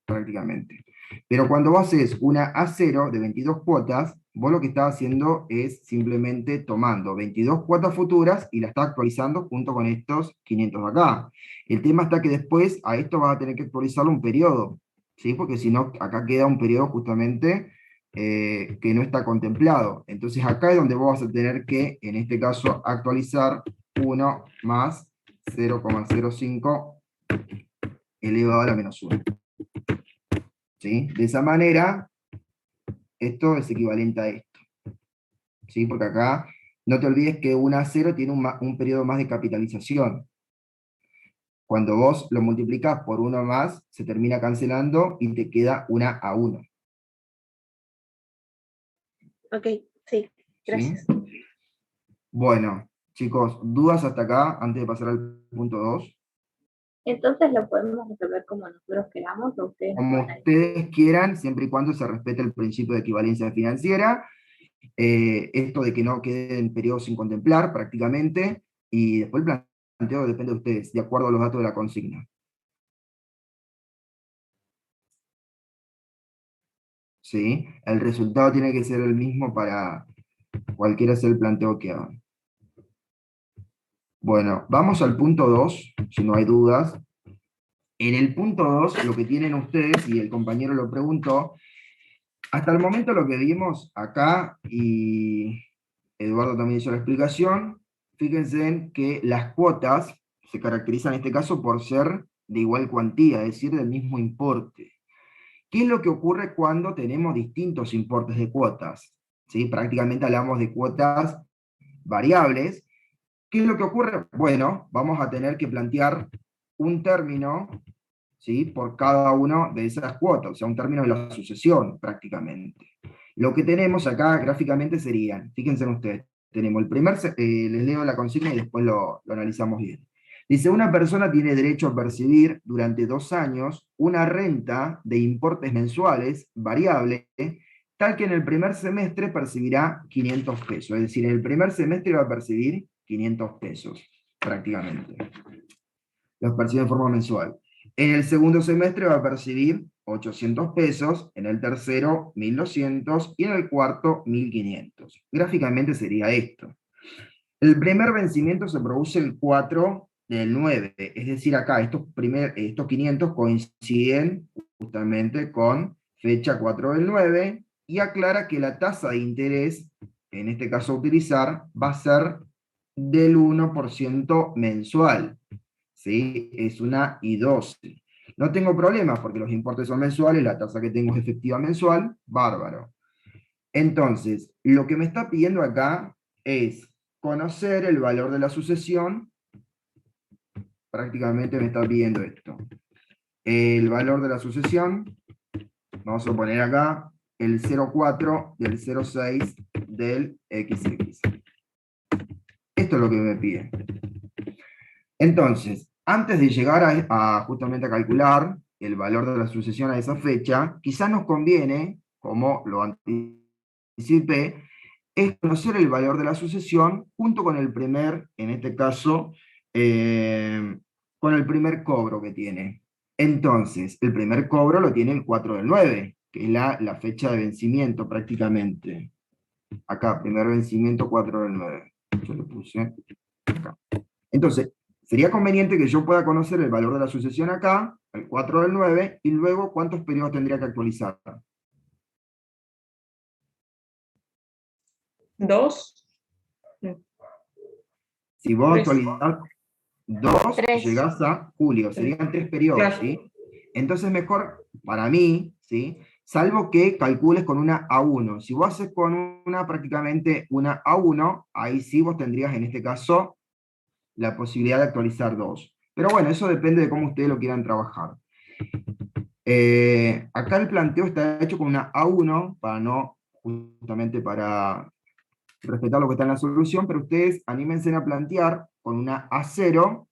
prácticamente. Pero cuando vos haces una A0 de 22 cuotas, vos lo que estás haciendo es simplemente tomando 22 cuotas futuras y la estás actualizando junto con estos 500 de acá. El tema está que después a esto vas a tener que actualizarlo un periodo, ¿sí? Porque si no, acá queda un periodo justamente que no está contemplado. Entonces acá es donde vos vas a tener que, en este caso, actualizar 1 más 0,05 elevado a la menos 1. ¿Sí? De esa manera, esto es equivalente a esto. ¿Sí? Porque acá, no te olvides que una A0 tiene un periodo más de capitalización. Cuando vos lo multiplicás por 1 más, se termina cancelando y te queda una A1. Ok, sí, gracias. ¿Sí? Bueno, chicos, ¿dudas hasta acá antes de pasar al punto 2? Entonces lo podemos resolver como nosotros queramos, o ustedes Como van a... ustedes quieran, siempre y cuando se respete el principio de equivalencia financiera. Esto de que no queden periodos sin contemplar, prácticamente. Y después el planteo depende de ustedes, de acuerdo a los datos de la consigna. ¿Sí? El resultado tiene que ser el mismo para cualquiera sea el planteo que hagan. Bueno, vamos al punto 2, si no hay dudas. En el punto 2, lo que tienen ustedes, y el compañero lo preguntó, hasta el momento lo que vimos acá, y Eduardo también hizo la explicación, fíjense en que las cuotas se caracterizan en este caso por ser de igual cuantía, es decir, del mismo importe. ¿Qué es lo que ocurre cuando tenemos distintos importes de cuotas? ¿Sí? Prácticamente hablamos de cuotas variables. ¿Qué es lo que ocurre? Bueno, vamos a tener que plantear un término, ¿sí?, por cada una de esas cuotas, o sea, un término de la sucesión, prácticamente. Lo que tenemos acá gráficamente serían, fíjense en ustedes, tenemos el primer, les leo la consigna y después lo analizamos bien. Dice, una persona tiene derecho a percibir durante 2 años una renta de importes mensuales variable, tal que en el primer semestre percibirá 500 pesos. Es decir, en el primer semestre va a percibir 500 pesos, prácticamente. Los percibe en forma mensual. En el segundo semestre va a percibir 800 pesos, en el tercero 1200 y en el cuarto 1500. Gráficamente sería esto. El primer vencimiento se produce el 4 del 9, es decir, acá estos 500 coinciden justamente con fecha 4 del 9, y aclara que la tasa de interés, en este caso a utilizar, va a ser del 1% mensual. ¿Sí? Es una I12. No tengo problemas porque los importes son mensuales, la tasa que tengo es efectiva mensual, bárbaro. Entonces, lo que me está pidiendo acá es conocer el valor de la sucesión, prácticamente me está pidiendo esto. El valor de la sucesión, vamos a poner acá, el 0,4 del 0,6 del XX. Esto es lo que me pide. Entonces, antes de llegar justamente a calcular el valor de la sucesión a esa fecha, quizás nos conviene, como lo anticipé, es conocer el valor de la sucesión junto con el primer, en este caso, con el primer cobro que tiene. Entonces, el primer cobro lo tiene el 4 del 9, que es la fecha de vencimiento prácticamente. Acá, primer vencimiento 4 del 9. Yo lo puse acá. Entonces, sería conveniente que yo pueda conocer el valor de la sucesión acá, el 4 del 9, y luego cuántos periodos tendría que actualizar. 2. Si vos 3. actualizás 2, 3. llegás a julio, serían 3 periodos, Claro. ¿sí? Entonces mejor, para mí, ¿sí?, salvo que calcules con una A1. Si vos haces con prácticamente una A1, ahí sí vos tendrías en este caso la posibilidad de actualizar 2. Pero bueno, eso depende de cómo ustedes lo quieran trabajar. Acá el planteo está hecho con una A1, justamente para respetar lo que está en la solución, pero ustedes anímense a plantear con una A0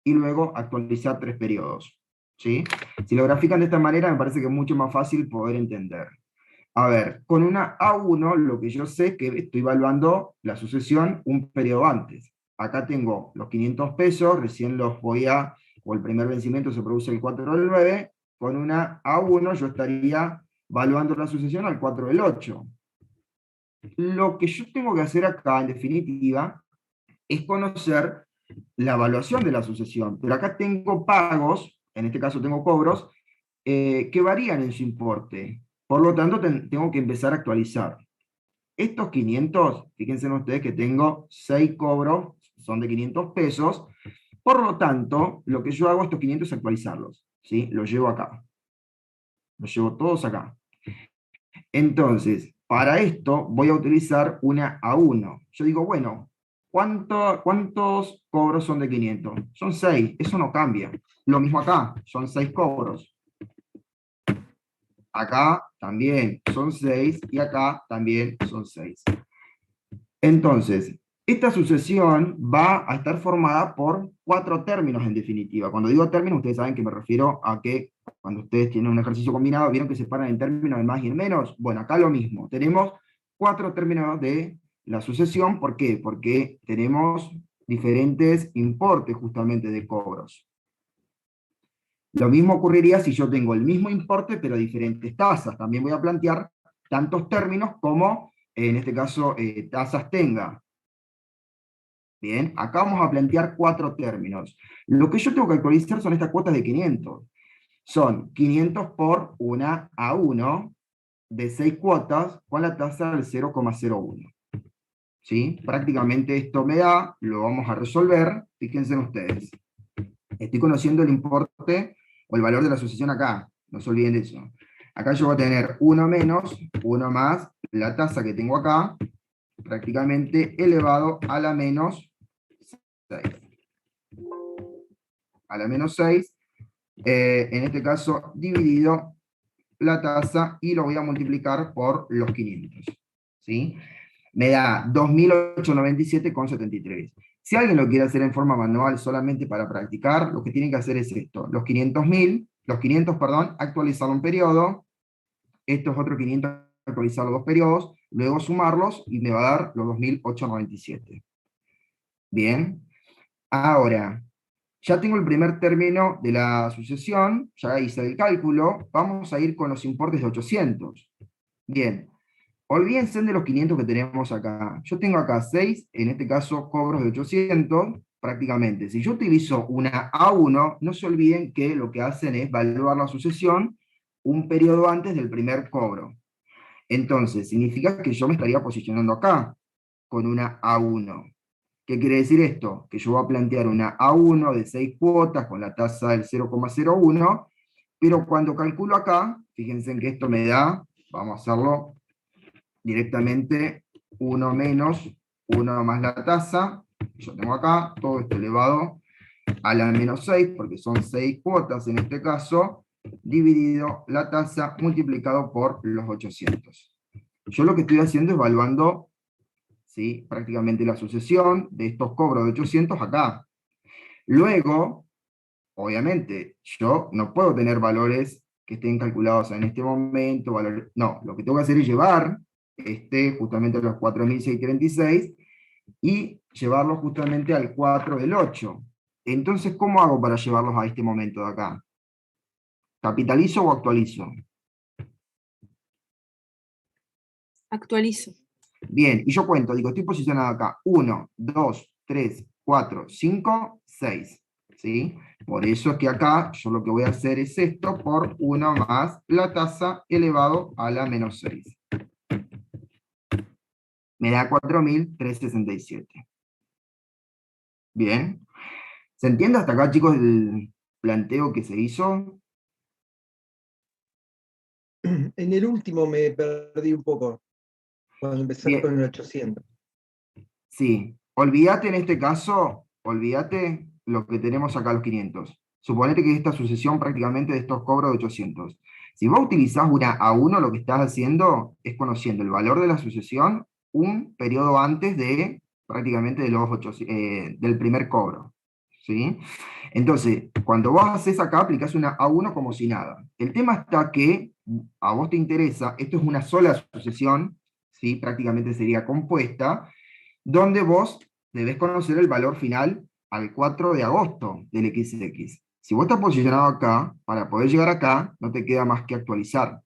y luego actualizar 3 periodos. ¿Sí? Si lo grafican de esta manera, me parece que es mucho más fácil poder entender. A ver, con una A1, lo que yo sé es que estoy evaluando la sucesión un periodo antes. Acá tengo los 500 pesos, recién los o el primer vencimiento se produce el 4 del 9, con una A1 yo estaría evaluando la sucesión al 4 del 8. Lo que yo tengo que hacer acá, en definitiva, es conocer la evaluación de la sucesión. Pero acá tengo pagos, en este caso tengo cobros, que varían en su importe. Por lo tanto, tengo que empezar a actualizar. Estos 500, fíjense ustedes que tengo 6 cobros, son de 500 pesos. Por lo tanto, lo que yo hago estos 500 es actualizarlos. ¿Sí? Los llevo acá. Los llevo todos acá. Entonces, para esto voy a utilizar una A1. Yo digo, bueno, ¿cuántos cobros son de 500? Son 6, eso no cambia. Lo mismo acá, son 6 cobros. Acá también son 6 y acá también son 6. Entonces, esta sucesión va a estar formada por 4 términos en definitiva. Cuando digo términos, ustedes saben que me refiero a que cuando ustedes tienen un ejercicio combinado, ¿vieron que se separan en términos de más y en menos? Bueno, acá lo mismo. Tenemos 4 términos de la sucesión. ¿Por qué? Porque tenemos diferentes importes justamente de cobros. Lo mismo ocurriría si yo tengo el mismo importe pero diferentes tasas. También voy a plantear tantos términos como, en este caso, tasas tenga. Bien, acá vamos a plantear 4 términos. Lo que yo tengo que actualizar son estas cuotas de 500. Son 500 por una A1 de 6 cuotas con la tasa del 0,01. ¿Sí? Prácticamente esto me da, lo vamos a resolver, fíjense en ustedes. Estoy conociendo el importe o el valor de la asociación acá, no se olviden de eso. Acá yo voy a tener 1 menos, 1 más, la tasa que tengo acá, prácticamente elevado a la menos 6. A la menos 6, en este caso, dividido la tasa y lo voy a multiplicar por los 500. ¿Sí? Me da 2.897,73. Si alguien lo quiere hacer en forma manual solamente para practicar, lo que tienen que hacer es esto. Los 500, actualizarlo un periodo. Estos otros 500, actualizarlos 2 periodos. Luego sumarlos y me va a dar los 2.897. Bien. Ahora, ya tengo el primer término de la sucesión, ya hice el cálculo, vamos a ir con los importes de 800. Bien, olvídense de los 500 que tenemos acá. Yo tengo acá 6, en este caso cobros de 800, prácticamente. Si yo utilizo una A1, no se olviden que lo que hacen es evaluar la sucesión un periodo antes del primer cobro. Entonces, significa que yo me estaría posicionando acá, con una A1. ¿Qué quiere decir esto? Que yo voy a plantear una A1 de 6 cuotas con la tasa del 0,01, pero cuando calculo acá, fíjense en que esto me da, vamos a hacerlo directamente, 1 menos 1 más la tasa, yo tengo acá, todo esto elevado a la menos 6, porque son 6 cuotas en este caso, dividido la tasa multiplicado por los 800. Yo lo que estoy haciendo es evaluando, ¿sí?, prácticamente la sucesión de estos cobros de 800 acá. Luego, obviamente, yo no puedo tener valores que estén calculados en este momento, valores, no, lo que tengo que hacer es llevar justamente los 4.636 y llevarlos justamente al 4 del 8. Entonces, ¿cómo hago para llevarlos a este momento de acá? ¿Capitalizo o actualizo? Actualizo. Bien, y yo cuento, digo, estoy posicionado acá, 1, 2, 3, 4, 5, 6, ¿sí? Por eso es que acá yo lo que voy a hacer es esto por 1 más la tasa elevado a la menos 6. Me da 4.367. Bien. ¿Se entiende hasta acá, chicos, el planteo que se hizo? En el último me perdí un poco, cuando empecé Bien. con el 800. Sí. Olvídate en este caso, olvídate lo que tenemos acá, los 500. Suponete que esta sucesión prácticamente de estos cobros de 800. Si vos utilizás una A1, lo que estás haciendo es conociendo el valor de la sucesión un periodo antes de prácticamente de los del primer cobro. ¿Sí? Entonces, cuando vos haces acá, aplicás una A1 como si nada. El tema está que a vos te interesa, esto es una sola sucesión, ¿sí? Prácticamente sería compuesta, donde vos debés conocer el valor final al 4 de agosto del XX. Si vos estás posicionado acá, para poder llegar acá, no te queda más que actualizar.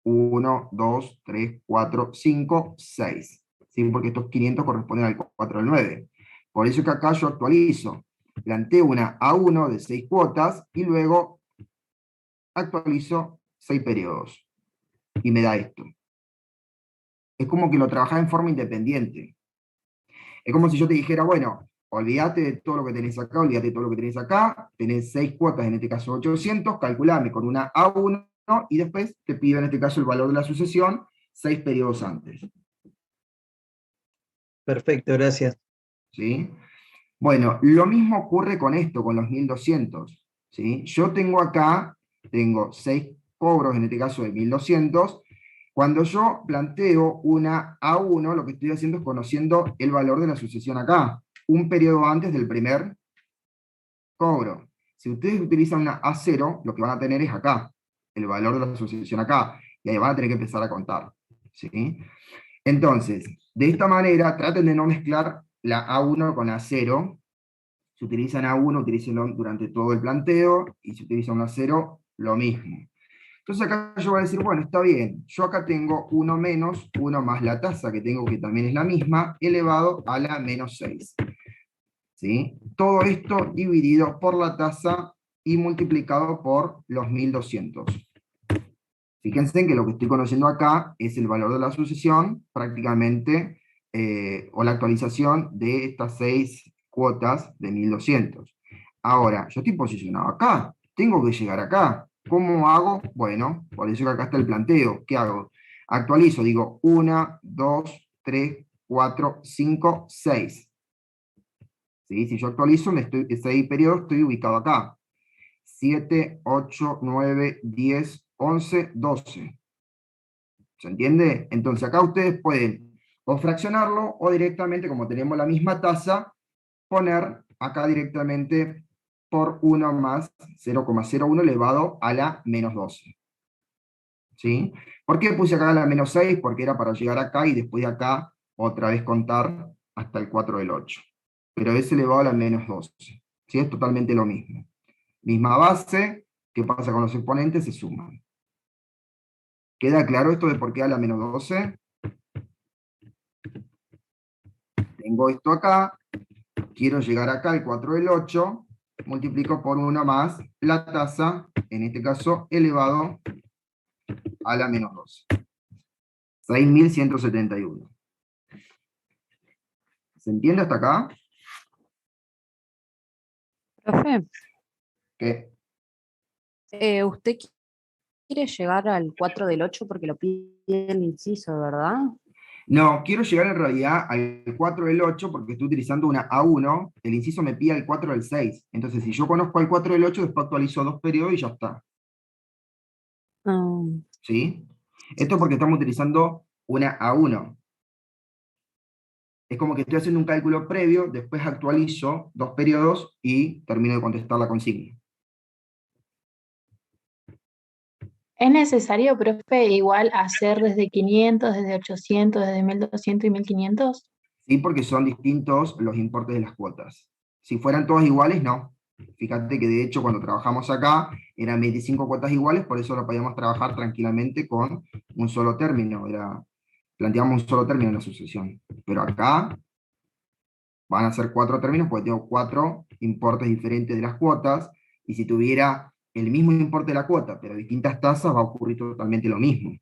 1, 2, 3, 4, 5, 6. ¿Sí? Porque estos 500 corresponden al 4 del 9. Por eso que acá yo actualizo. Planteo una A1 de 6 cuotas y luego actualizo 6 periodos. Y me da esto. Es como que lo trabajás en forma independiente. Es como si yo te dijera, bueno, olvídate de todo lo que tenés acá, olvídate de todo lo que tenés acá, tenés 6 cuotas, en este caso 800, calculame con una A1 y después te pido en este caso el valor de la sucesión 6 periodos antes. Perfecto, gracias. ¿Sí? Bueno, lo mismo ocurre con esto, con los 1200. ¿Sí? Yo tengo acá, tengo 6 cobros, en este caso de 1200. Cuando yo planteo una A1, lo que estoy haciendo es conociendo el valor de la sucesión acá, un periodo antes del primer cobro. Si ustedes utilizan una A0, lo que van a tener es acá, el valor de la sucesión acá, y ahí van a tener que empezar a contar. ¿Sí? Entonces, de esta manera, traten de no mezclar la A1 con A0. Si utilizan A1, utilícenlo durante todo el planteo, y si utilizan un A0, lo mismo. Entonces acá yo voy a decir, bueno, está bien, yo acá tengo 1 menos 1 más la tasa que tengo, que también es la misma, elevado a la menos 6. ¿Sí? Todo esto dividido por la tasa y multiplicado por los 1200. Fíjense que lo que estoy conociendo acá es el valor de la sucesión, prácticamente, o la actualización de estas 6 cuotas de 1200. Ahora, yo estoy posicionado acá, tengo que llegar acá. ¿Cómo hago? Bueno, por eso que acá está el planteo. ¿Qué hago? Actualizo, digo 1, 2, 3, 4, 5, 6. ¿Sí? Si yo actualizo, 6 periodos, estoy ubicado acá. 7, 8, 9, 10, 11, 12. ¿Se entiende? Entonces acá ustedes pueden o fraccionarlo, o directamente, como tenemos la misma tasa, poner acá directamente por 1 más 0,01 elevado a la menos 12. ¿Sí? ¿Por qué puse acá la menos 6? Porque era para llegar acá y después de acá otra vez contar hasta el 4 del 8. Pero es elevado a la menos 12. ¿Sí? Es totalmente lo mismo. Misma base, ¿qué pasa con los exponentes? Se suman. ¿Queda claro esto de por qué a la menos 12? Tengo esto acá, quiero llegar acá al 4 del 8, multiplico por 1 más la tasa, en este caso elevado a la menos 12. 6.171. ¿Se entiende hasta acá? Profe, ¿Qué? usted quiere llegar al 4 del 8 porque lo pide el inciso, ¿verdad? No, quiero llegar en realidad al 4 del 8 porque estoy utilizando una A1, el inciso me pide el 4 del 6. Entonces, si yo conozco al 4 del 8, después actualizo 2 periodos y ya está. ¿Sí? Esto es porque estamos utilizando una A1. Es como que estoy haciendo un cálculo previo, después actualizo 2 periodos y termino de contestar la consigna. ¿Es necesario, profe, igual hacer desde 500, desde 800, desde 1200 y 1500? Sí, porque son distintos los importes de las cuotas. Si fueran todas iguales, no. Fíjate que de hecho cuando trabajamos acá eran 25 cuotas iguales, por eso lo podíamos trabajar tranquilamente con un solo término. Planteamos un solo término en la sucesión. Pero acá van a ser 4 términos porque tengo 4 importes diferentes de las cuotas, y si tuviera el mismo importe de la cuota, pero distintas tasas, va a ocurrir totalmente lo mismo.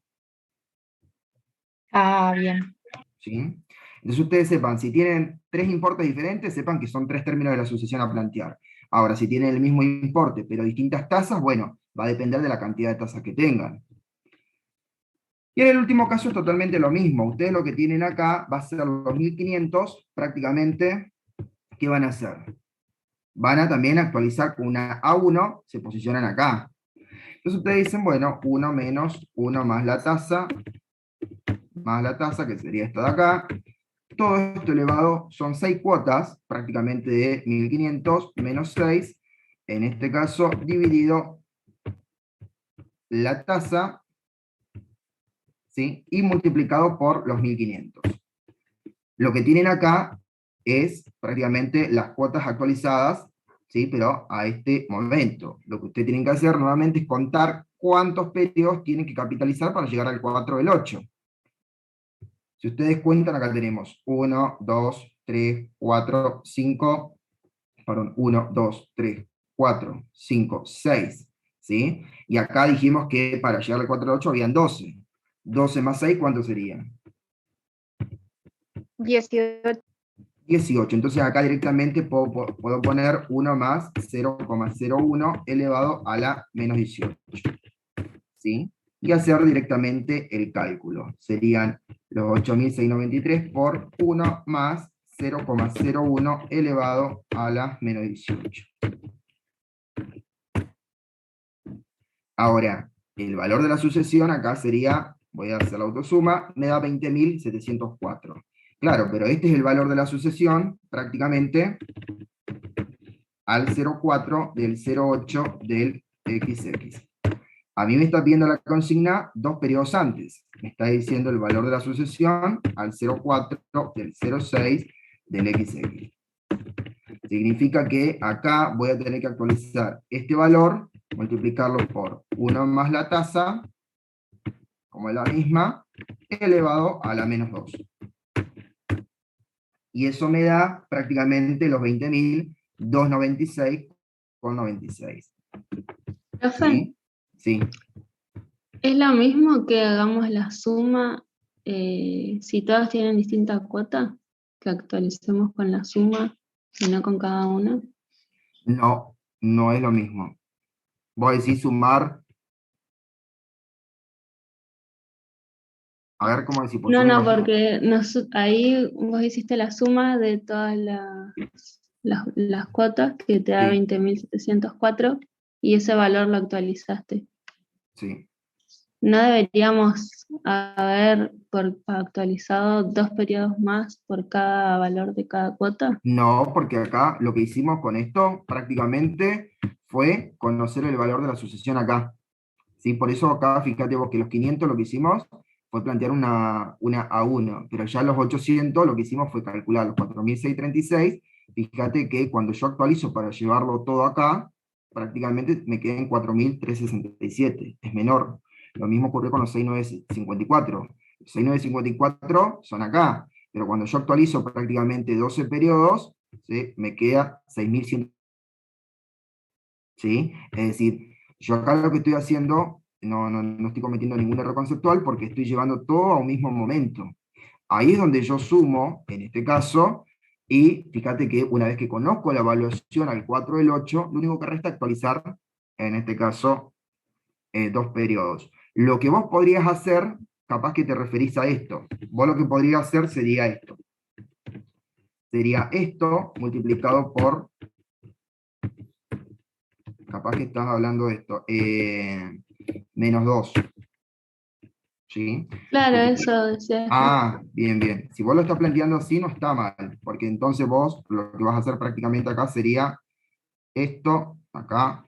Ah, bien. ¿Sí? Entonces ustedes sepan, si tienen 3 importes diferentes, sepan que son 3 términos de la sucesión a plantear. Ahora, si tienen el mismo importe, pero distintas tasas, bueno, va a depender de la cantidad de tasas que tengan. Y en el último caso es totalmente lo mismo. Ustedes lo que tienen acá va a ser los 1500, prácticamente, ¿qué van a hacer? Van a también actualizar con una A1, se posicionan acá. Entonces ustedes dicen, bueno, 1 menos 1 más la tasa, que sería esta de acá. Todo esto elevado son 6 cuotas, prácticamente de 1500 menos 6, en este caso dividido la tasa, ¿sí? Y multiplicado por los 1500. Lo que tienen acá es prácticamente las cuotas actualizadas, ¿sí? Pero a este momento. Lo que ustedes tienen que hacer nuevamente es contar cuántos periodos tienen que capitalizar para llegar al 4 del 8. Si ustedes cuentan, acá tenemos 1, 2, 3, 4, 5, perdón, 1, 2, 3, 4, 5, 6, ¿sí? Y acá dijimos que para llegar al 4 del 8 habían 12. 12 más 6, ¿cuánto serían? 18. 18. Entonces acá directamente puedo poner 1 más 0,01 elevado a la menos 18. ¿Sí? Y hacer directamente el cálculo. Serían los 8.693 por 1 más 0,01 elevado a la menos 18. Ahora, el valor de la sucesión acá sería, voy a hacer la autosuma, me da 20.704. Claro, pero este es el valor de la sucesión, prácticamente, al 0,4 del 0,8 del XX. A mí me está pidiendo la consigna 2 periodos antes. Me está diciendo el valor de la sucesión al 0,4 del 0,6 del XX. Significa que acá voy a tener que actualizar este valor, multiplicarlo por 1 más la tasa, como es la misma, elevado a la menos 2. Y eso me da prácticamente los 20.296,96. Profe, ¿Sí? Sí. ¿es lo mismo que hagamos la suma si todas tienen distinta cuota? Que actualicemos con la suma y no con cada una. No, no es lo mismo. Vos decís sumar. A ver cómo decís. No, no, porque ahí vos hiciste la suma de todas las cuotas que te da Sí. 20.704 y ese valor lo actualizaste. Sí. ¿No deberíamos haber actualizado 2 periodos más por cada valor de cada cuota? No, porque acá lo que hicimos con esto prácticamente fue conocer el valor de la sucesión acá. ¿Sí? Por eso acá, fíjate vos que los 500 lo que hicimos fue plantear una A1, pero ya los 800 lo que hicimos fue calcular los 4.636. Fíjate que cuando yo actualizo para llevarlo todo acá, prácticamente me quedé en 4.367, es menor. Lo mismo ocurrió con los 6.954. Los 6.954 son acá, pero cuando yo actualizo prácticamente 12 periodos, ¿sí? Me queda 6.100. ¿Sí? Es decir, yo acá lo que estoy haciendo, no estoy cometiendo ningún error conceptual porque estoy llevando todo a un mismo momento. Ahí es donde yo sumo, en este caso, y fíjate que una vez que conozco la evaluación al 4 del 8, lo único que resta es actualizar, en este caso, 2 periodos. Lo que vos podrías hacer, capaz que te referís a esto, vos lo que podrías hacer sería esto. Sería esto multiplicado por, capaz que estás hablando de esto, menos 2. ¿Sí? Claro, Entonces, eso decía. ah, bien, bien. Si vos lo estás planteando así, no está mal, porque entonces vos lo que vas a hacer prácticamente acá sería esto, acá,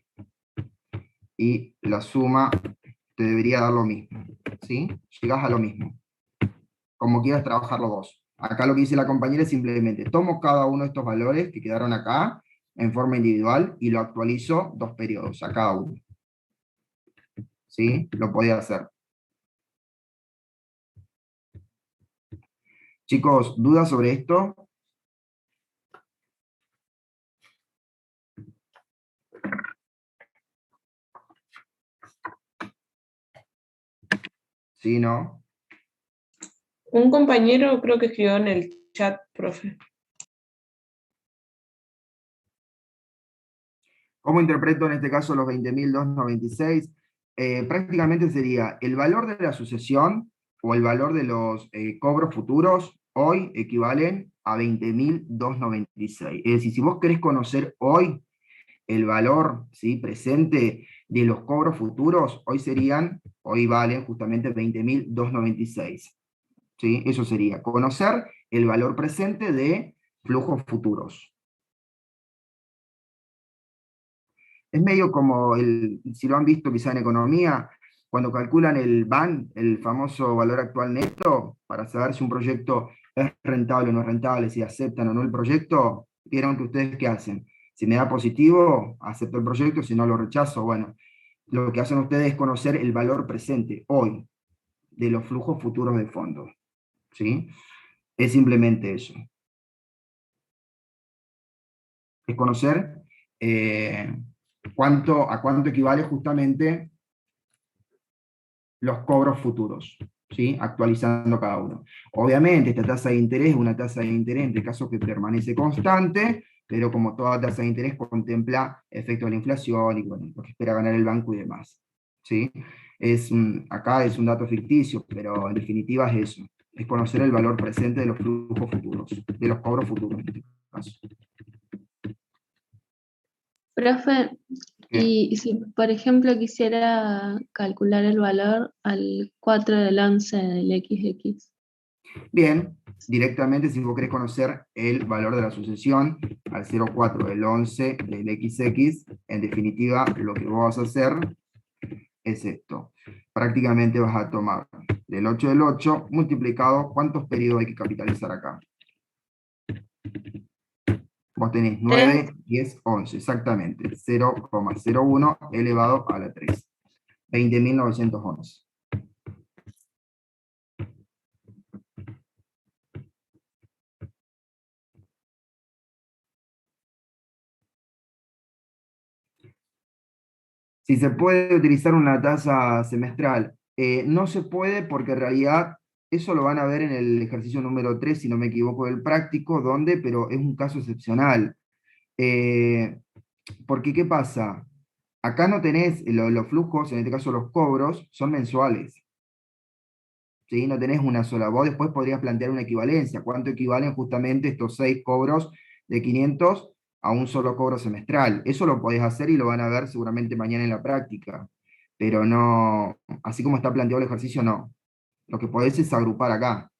y la suma te debería dar lo mismo. ¿Sí? Llegás a lo mismo. Como quieras trabajarlo vos. Acá lo que dice la compañera es simplemente, tomo cada uno de estos valores que quedaron acá, en forma individual, y lo actualizo 2 periodos a cada uno. ¿Sí? Lo podía hacer. Chicos, ¿dudas sobre esto? ¿Sí, no? Un compañero creo que escribió en el chat, profe. ¿Cómo interpreto en este caso los 20.296? Prácticamente sería el valor de la sucesión o el valor de los cobros futuros hoy equivalen a 20.296. Es decir, si vos querés conocer hoy el valor, ¿sí?, presente de los cobros futuros, hoy valen justamente 20.296. ¿Sí? Eso sería conocer el valor presente de flujos futuros. Es medio como, si lo han visto quizá en economía, cuando calculan el VAN, el famoso valor actual neto, para saber si un proyecto es rentable o no es rentable, si aceptan o no el proyecto, vieron que ustedes qué hacen. Si me da positivo, acepto el proyecto, si no lo rechazo, bueno, lo que hacen ustedes es conocer el valor presente, hoy, de los flujos futuros de fondos. ¿Sí? Es simplemente eso. Es conocer a cuánto equivale justamente los cobros futuros, ¿sí? Actualizando cada uno. Obviamente esta tasa de interés es una tasa de interés en el caso que permanece constante, pero como toda tasa de interés contempla efecto de la inflación y bueno, lo que espera ganar el banco y demás. ¿Sí? Acá es un dato ficticio, pero en definitiva es eso, es conocer el valor presente de los flujos futuros, de los cobros futuros en este caso. Profe, y si por ejemplo quisiera calcular el valor al 4 del 11 del XX. Bien, directamente si vos querés conocer el valor de la sucesión al 0,4 del 11 del XX, en definitiva lo que vos vas a hacer es esto. Prácticamente vas a tomar del 8 del 8 multiplicado, ¿cuántos periodos hay que capitalizar acá? Vos tenés 9, 10, 11, exactamente. 0,01 elevado a la 3. 20.911. Si se puede utilizar una tasa semestral, no se puede porque en realidad eso lo van a ver en el ejercicio número 3, si no me equivoco, del práctico, pero es un caso excepcional. Porque, ¿qué pasa? Acá no tenés los flujos, en este caso los cobros, son mensuales. ¿Sí? No tenés una sola. Vos después podrías plantear una equivalencia. ¿Cuánto equivalen justamente estos 6 cobros de 500 a un solo cobro semestral? Eso lo podés hacer y lo van a ver seguramente mañana en la práctica. Pero no, así como está planteado el ejercicio, no. Lo que podés es agrupar acá,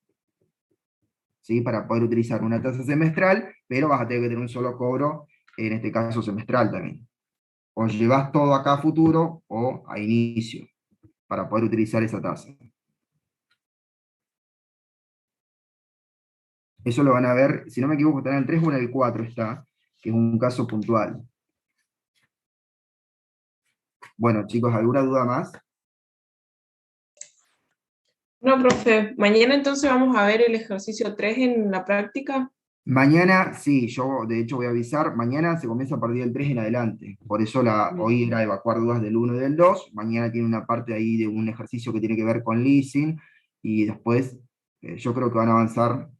¿sí? Para poder utilizar una tasa semestral, pero vas a tener que tener un solo cobro, en este caso semestral también. O llevas todo acá a futuro o a inicio, para poder utilizar esa tasa. Eso lo van a ver, si no me equivoco, está en el 3 o en el 4 está, que es un caso puntual. Bueno, chicos, ¿alguna duda más? No, profe, mañana entonces vamos a ver el ejercicio 3 en la práctica. Mañana, sí, yo de hecho voy a avisar, mañana se comienza a partir del 3 en adelante, por eso hoy era evacuar dudas del 1 y del 2, mañana tiene una parte ahí de un ejercicio que tiene que ver con leasing, y después yo creo que van a avanzar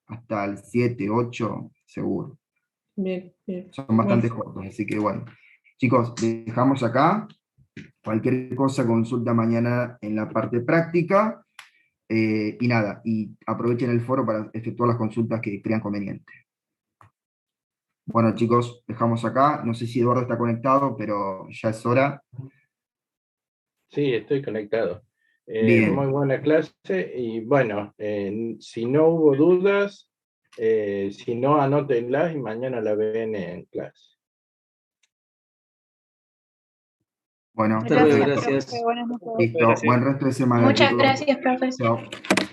hasta el 7, 8, seguro. Bien, bien. Son bastante cortos, así que bueno. Chicos, dejamos acá, cualquier cosa consulta mañana en la parte práctica, y nada, y aprovechen el foro para efectuar las consultas que crean conveniente. Bueno, chicos, dejamos acá. No sé si Eduardo está conectado, pero ya es hora. Sí, estoy conectado. Bien. Muy buena clase y bueno, si no hubo dudas, si no, anótenlas y mañana la ven en clase. Bueno, Hasta luego, perfecto. gracias. Listo. Buen resto de semana, Muchas chicos. gracias, profesor. Chao.